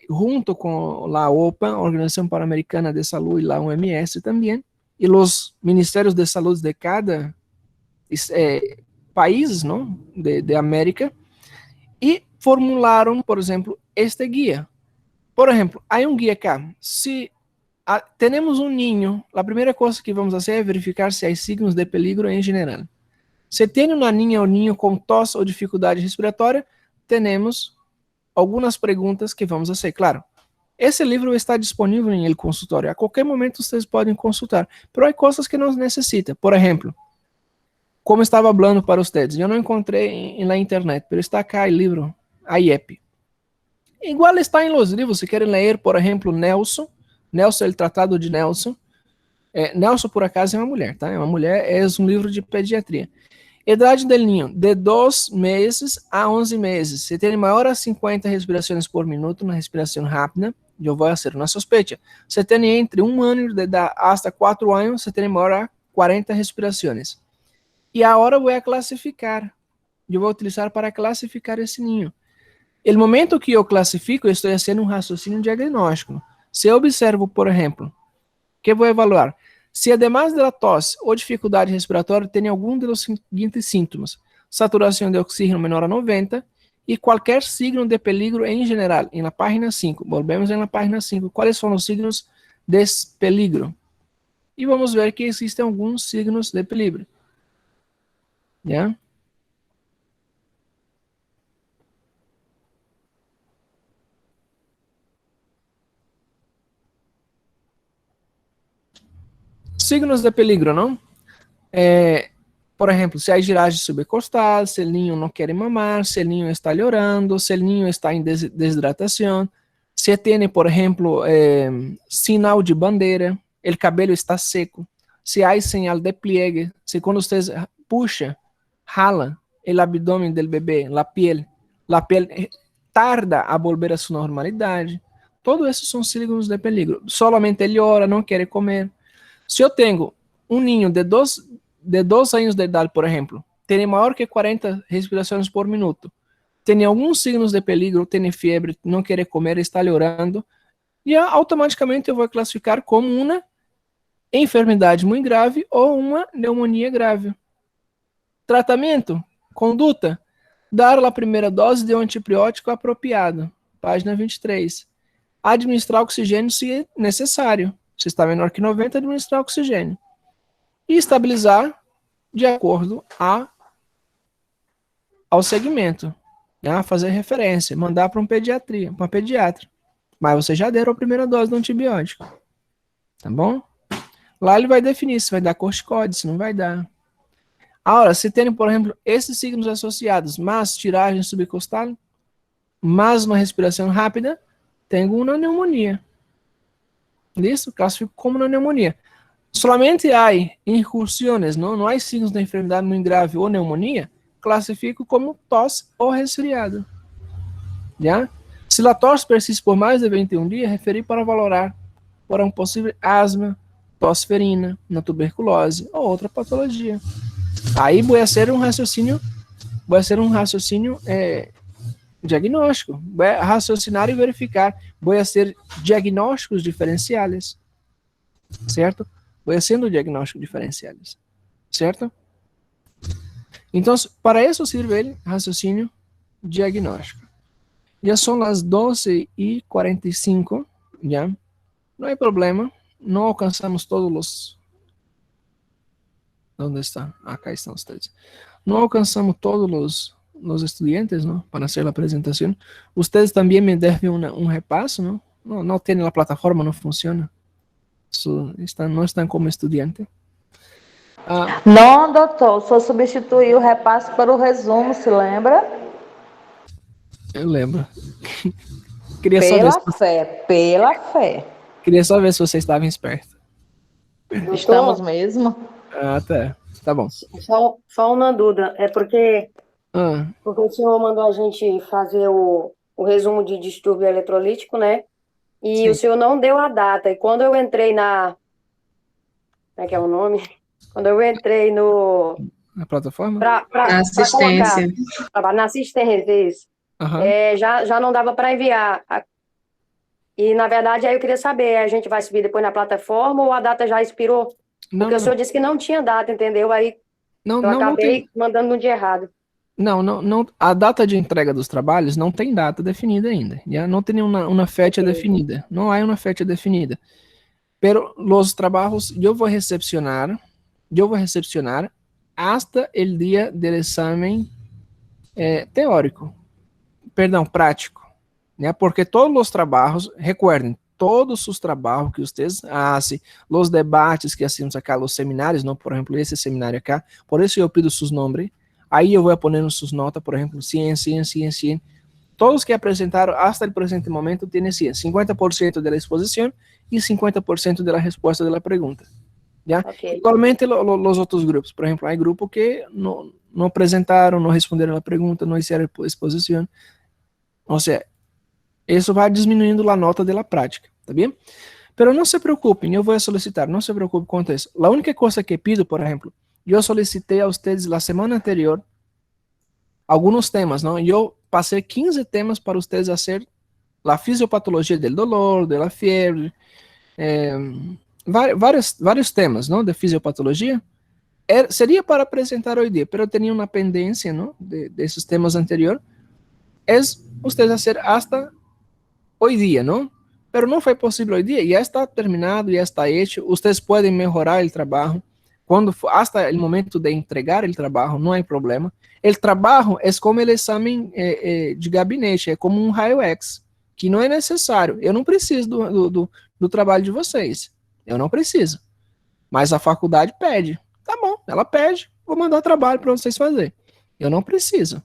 junto com a OPA, Organização Pan-Americana de Saúde, e a OMS também, e os ministérios de saúde de cada país, não, de América, e formularam, por exemplo, este guia. Por exemplo, há um guia cá. Se temos um ninho, a primeira coisa que vamos fazer é verificar se há signos de peligro em geral. Se tem uma ninha ou ninho com tosse ou dificuldade respiratória, temos algumas perguntas que vamos fazer. Claro, esse livro está disponível em el consultório. A qualquer momento vocês podem consultar. Mas há coisas que não necessita. Por exemplo, como estava falando para vocês, eu não encontrei na internet, mas está cá o livro, a IEP. Igual está em los livros, se querem ler, por exemplo, Nelson, o Tratado de Nelson. Nelson, por acaso, é uma mulher, tá? É uma mulher, é um livro de pediatria. Idade del niño, de 2 meses a 11 meses. Se tem maior a 50 respirações por minuto na respiração rápida, eu vou fazer uma suspeita. Se tem entre 1 ano de edad hasta 4 anos, se tem maior a 40 respirações. E agora vou classificar. Eu vou utilizar para classificar esse ninho. No momento que eu classifico, eu estou fazendo um raciocínio diagnóstico. Se eu observo, por exemplo, que vou avaliar, se además da tosse ou dificuldade respiratória, tem algum dos seguintes sintomas: saturação de oxígeno menor a 90 e qualquer signo de peligro em geral. Na página 5, volvemos na página 5, quais são os signos de peligro? E vamos ver que existem alguns signos de peligro. ¿Ya? Signos de peligro, não? Por exemplo, se há giragem subcostal, se o ninho não quer mamar, se o ninho está llorando, se o ninho está em desidratação, se tem, por exemplo, sinal de bandeira, o cabelo está seco, se há sinal de pliegue, se quando você puxa, jala o abdômen do bebê, a piel tarda a volver a sua normalidade. Todos esses são signos de peligro. Solamente ele ora, não quer comer. Se eu tenho um ninho de 2 anos de idade, por exemplo, tem maior que 40 respirações por minuto, tem alguns signos de peligro, tem febre, não quer comer, está llorando, e automaticamente eu vou classificar como uma enfermidade muito grave ou uma pneumonia grave. Tratamento, conduta, dar a primeira dose de um antibiótico apropriado, página 23. Administrar oxigênio se necessário. Se está menor que 90, administrar oxigênio. E estabilizar de acordo ao segmento. Né? Fazer referência, mandar para uma pediatra. Mas você já deu a primeira dose do antibiótico. Tá bom? Lá ele vai definir se vai dar corticoide, se não vai dar. Agora, se tem, por exemplo, esses signos associados, mas tiragem subcostal, mas uma respiração rápida, tenho uma pneumonia. Isso, classifico como uma pneumonia. Solamente há incursões, não há signos de enfermidade muito grave ou pneumonia, classifico como tosse ou resfriado. Já? Se a tosse persiste por mais de 21 dias, referi para valorar por um possível asma, tosse ferina, uma tuberculose ou outra patologia. Aí vou fazer um raciocínio, diagnóstico, vou raciocinar e verificar, vou fazer diagnósticos diferenciais, certo? Vou fazendo diagnósticos diferenciais, certo? Então, para isso serve o raciocínio diagnóstico. Já são as 12h45, já? Não há problema, não alcançamos todos os... Onde está? Acá estão vocês. Não alcançamos todos os estudantes, ¿no? Para fazer a apresentação. Vocês também me devem um repasso, não? Não tem a plataforma, não funciona. Não estão como estudante. Não, doutor, o senhor substituiu o repasso para o resumo, se lembra? Eu lembro. Queria só ver se Pela fé. Queria só ver se você estava esperto. Estamos mesmo. Ah, tá bom. Só uma dúvida, é porque o senhor mandou a gente fazer o resumo de distúrbio eletrolítico, né? E Sim. o senhor não deu a data. E quando eu entrei na... Como é que é o nome? Quando eu entrei na plataforma? Na assistência. Na assistência, isso. Já não dava para enviar. E, na verdade, aí eu queria saber, a gente vai subir depois na plataforma ou a data já expirou? Porque o senhor disse que não tinha data, entendeu? Aí eu acabei mandando no dia errado. Não, a data de entrega dos trabalhos não tem data definida ainda. Já não tem uma fecha definida. Não há uma fecha definida. Pero los trabajos yo voy a recepcionar hasta el día del examen prático, né? Porque todos os trabalhos, recuerden, todos os trabalhos que vocês fazem, os debates que hacemos acá, os seminários, não, por exemplo, esse seminário acá, por isso eu pido seus nomes, aí eu vou poner suas notas, por exemplo, 100, 100, 100, 100. Todos que apresentaram hasta o presente momento têm 100, 50% da exposição e 50% da resposta da pergunta. ¿Ya? Okay. Igualmente os outros grupos, por exemplo, há grupos que não apresentaram, não responderam a pergunta, não fizeram exposição. Ou seja, isso vai diminuindo a nota da prática, tá bem? Pero não se preocupem, eu vou solicitar, não se preocupe com isso. A única coisa que pido, por exemplo, eu solicitei a vocês na semana anterior alguns temas, não? Eu passei 15 temas para vocês fazer a fisiopatologia do dolor, da febre, vários temas, não, de fisiopatologia. Seria para apresentar hoje dia, mas eu tinha uma pendência, não, desses temas anteriores. Vocês fazer hasta hoje dia, não? Pero não foi possível hoje dia, já está terminado, já está hecho. Vocês podem melhorar o trabalho quando hasta o momento de entregar o trabalho, não há problema. O trabalho é como o exame de gabinete, é como um raio-x, que não é necessário. Eu não preciso do trabalho de vocês. Eu não preciso. Mas a faculdade pede. Tá bom, ela pede, vou mandar trabalho para vocês fazerem. Eu não preciso. O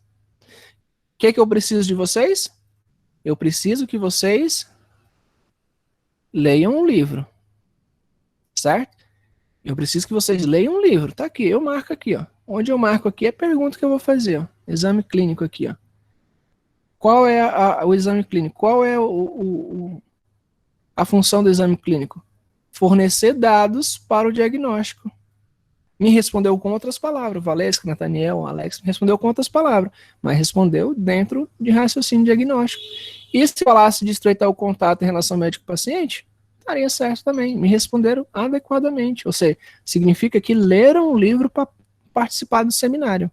que eu preciso de vocês? Eu preciso que vocês leiam um livro. Certo? Eu preciso que vocês leiam um livro. Tá aqui, eu marco aqui, ó. Onde eu marco aqui é a pergunta que eu vou fazer, ó. Exame clínico aqui, ó. Qual é o exame clínico? Qual é a função do exame clínico? Fornecer dados para o diagnóstico. Me respondeu com outras palavras. Valesca, Nathaniel, Alex me respondeu com outras palavras, mas respondeu dentro de raciocínio diagnóstico. E se falasse de estreitar o contato em relação médico-paciente, estaria certo também. Me responderam adequadamente. Ou seja, significa que leram o livro para participar do seminário.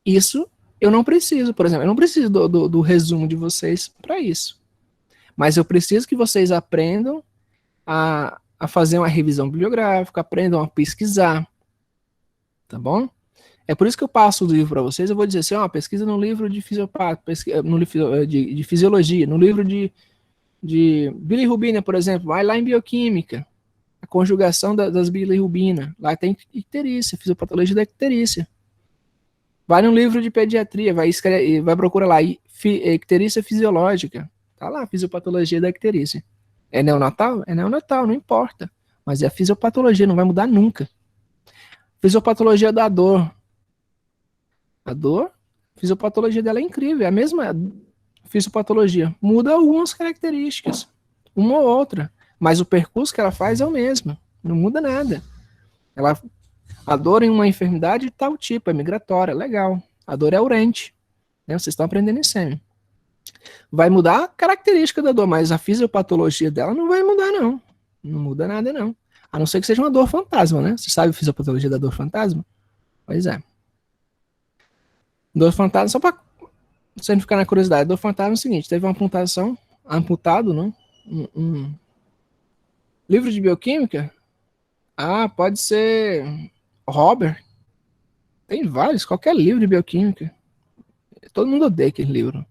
Isso eu não preciso, por exemplo, eu não preciso do resumo de vocês para isso. Mas eu preciso que vocês aprendam a fazer uma revisão bibliográfica, aprendam a pesquisar, tá bom? É por isso que eu passo o livro para vocês, eu vou dizer assim, ó, pesquisa no livro de no livro de fisiologia, no livro de bilirrubina, por exemplo, vai lá em bioquímica, a conjugação das bilirrubina, lá tem icterícia, fisiopatologia da icterícia. Vai no livro de pediatria, vai procurar lá, icterícia fisiológica, tá lá, fisiopatologia da icterícia. É neonatal? É neonatal, não importa. Mas é a fisiopatologia, não vai mudar nunca. Fisiopatologia da dor. A dor, a fisiopatologia dela é incrível, é a mesma fisiopatologia. Muda algumas características, uma ou outra. Mas o percurso que ela faz é o mesmo. Não muda nada. A dor em uma enfermidade de tal tipo, é migratória, legal. A dor é urente. Né? Vocês estão aprendendo em sêmio. Vai mudar a característica da dor, mas a fisiopatologia dela não vai mudar, não. Não muda nada, não. A não ser que seja uma dor fantasma, né? Você sabe a fisiopatologia da dor fantasma? Pois é. Dor fantasma, só para você não ficar na curiosidade, dor fantasma é o seguinte, teve uma amputação, amputado, não? Livro de bioquímica? Ah, pode ser Robert. Tem vários, qualquer livro de bioquímica. Todo mundo odeia aquele livro.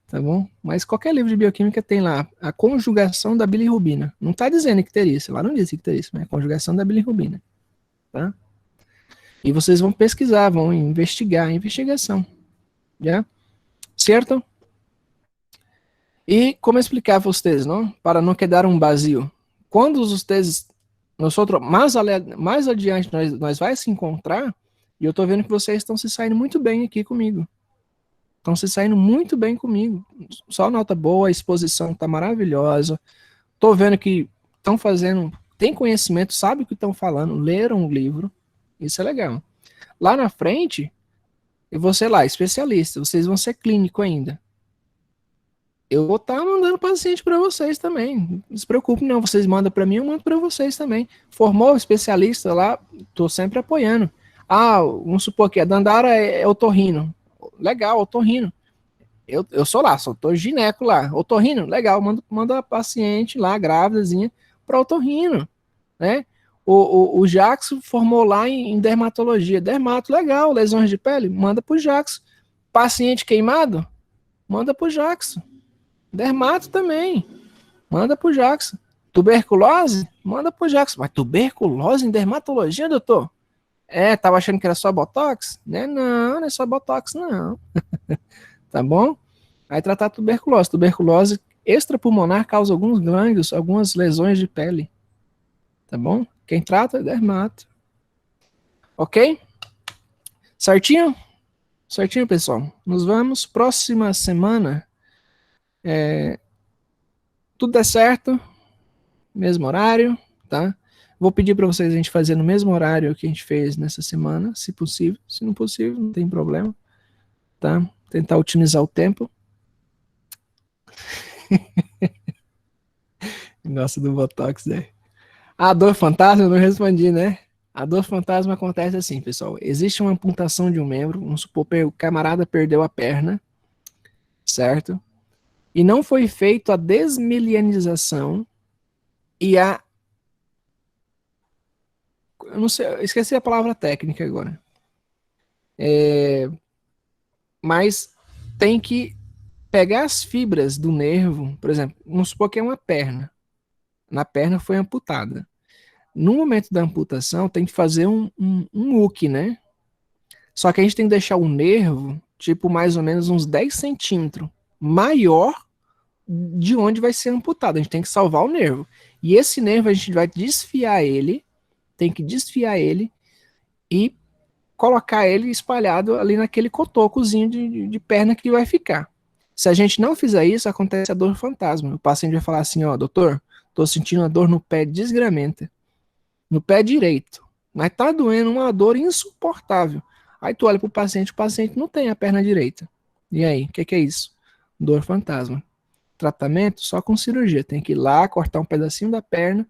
Tá bom? Mas qualquer livro de bioquímica tem lá a conjugação da bilirrubina. Não está dizendo icterícia, lá não diz icterícia, mas é a conjugação da bilirrubina. Tá? E vocês vão pesquisar, vão investigar a investigação. Já? Certo? E como explicar para vocês, não? Para não quedar um vazio. Quando vocês, mais adiante, nós vai se encontrar, e eu tô vendo que vocês estão se saindo muito bem aqui comigo. Estão se saindo muito bem comigo. Só nota boa, a exposição tá maravilhosa. Tô vendo que estão fazendo, tem conhecimento, sabe o que estão falando, leram o livro. Isso é legal. Lá na frente, eu vou ser lá, especialista, vocês vão ser clínico ainda. Eu vou estar mandando paciente para vocês também. Não se preocupe, não. Vocês mandam para mim, eu mando para vocês também. Formou especialista lá, estou sempre apoiando. Vamos supor que a Dandara é otorrino. Legal, otorrino. Eu sou lá, tô gineco lá. Otorrino, legal. Manda a paciente lá, grávidazinha, para otorrino, né? O Jackson formou lá em dermatologia. Dermato, legal. Lesões de pele, manda pro Jackson. Paciente queimado, manda pro Jackson. Dermato também, manda pro Jackson. Tuberculose, manda pro Jackson. Mas tuberculose em dermatologia, doutor? Tava achando que era só botox? Né? Não é só botox, não. Tá bom? Aí tratar tuberculose. Tuberculose extrapulmonar causa alguns gânglios, algumas lesões de pele. Tá bom? Quem trata é dermato. Ok? Certinho? Certinho, pessoal. Nos vemos próxima semana. Tudo der certo, mesmo horário, tá? Vou pedir para vocês a gente fazer no mesmo horário que a gente fez nessa semana, se possível. Se não possível, não tem problema, tá? Tentar otimizar o tempo. Gosta do Botox, né? A dor fantasma, eu não respondi, né? A dor fantasma acontece assim, pessoal. Existe uma amputação de um membro, vamos supor que o camarada perdeu a perna, certo? E não foi feito a desmilinização e eu não sei, eu esqueci a palavra técnica agora. Mas tem que pegar as fibras do nervo, por exemplo, vamos supor que é uma perna. Na perna foi amputada. No momento da amputação, tem que fazer um muque, né? Só que a gente tem que deixar o nervo, tipo, mais ou menos uns 10 centímetros maior de onde vai ser amputado. A gente tem que salvar o nervo. E esse nervo a gente vai desfiar ele, tem que desfiar ele e colocar ele espalhado ali naquele cotocozinho de perna que vai ficar. Se a gente não fizer isso, acontece a dor fantasma. O paciente vai falar assim, doutor, tô sentindo uma dor no pé desgramenta. No pé direito. Mas tá doendo uma dor insuportável. Aí tu olha pro paciente, o paciente não tem a perna direita. E aí, o que é isso? Dor fantasma. Tratamento só com cirurgia. Tem que ir lá, cortar um pedacinho da perna,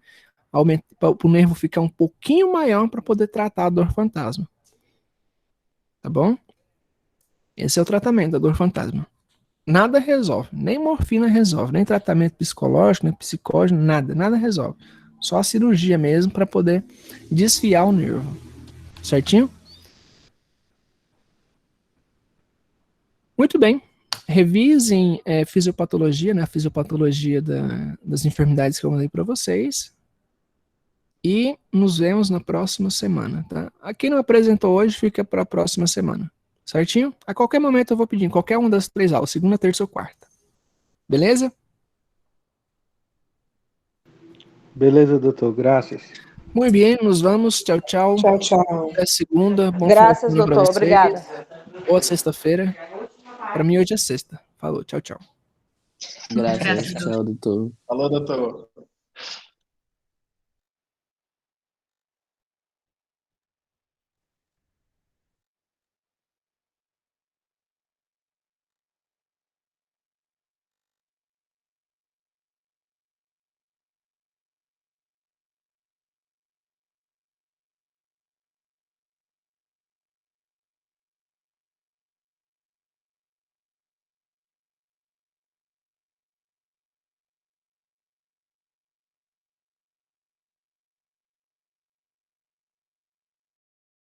para o nervo ficar um pouquinho maior para poder tratar a dor fantasma. Tá bom? Esse é o tratamento da dor fantasma. Nada resolve. Nem morfina resolve. Nem tratamento psicológico, nem psicógeno, nada resolve. Só a cirurgia mesmo para poder desfiar o nervo. Certinho? Muito bem. Revisem fisiopatologia, né? A fisiopatologia das enfermidades que eu mandei para vocês. E nos vemos na próxima semana, tá? Quem não apresentou hoje, fica para a próxima semana. Certinho? A qualquer momento eu vou pedir, em qualquer uma das 3 aulas, segunda, terça ou quarta. Beleza? Beleza, doutor. Graças. Muito bem, nos vamos. Tchau, tchau. Tchau, tchau. Até segunda. Bom Graças, doutor. Obrigada. Boa sexta-feira. Para mim hoje é sexta. Falou, tchau, tchau. Graças, tchau, doutor. Falou, doutor.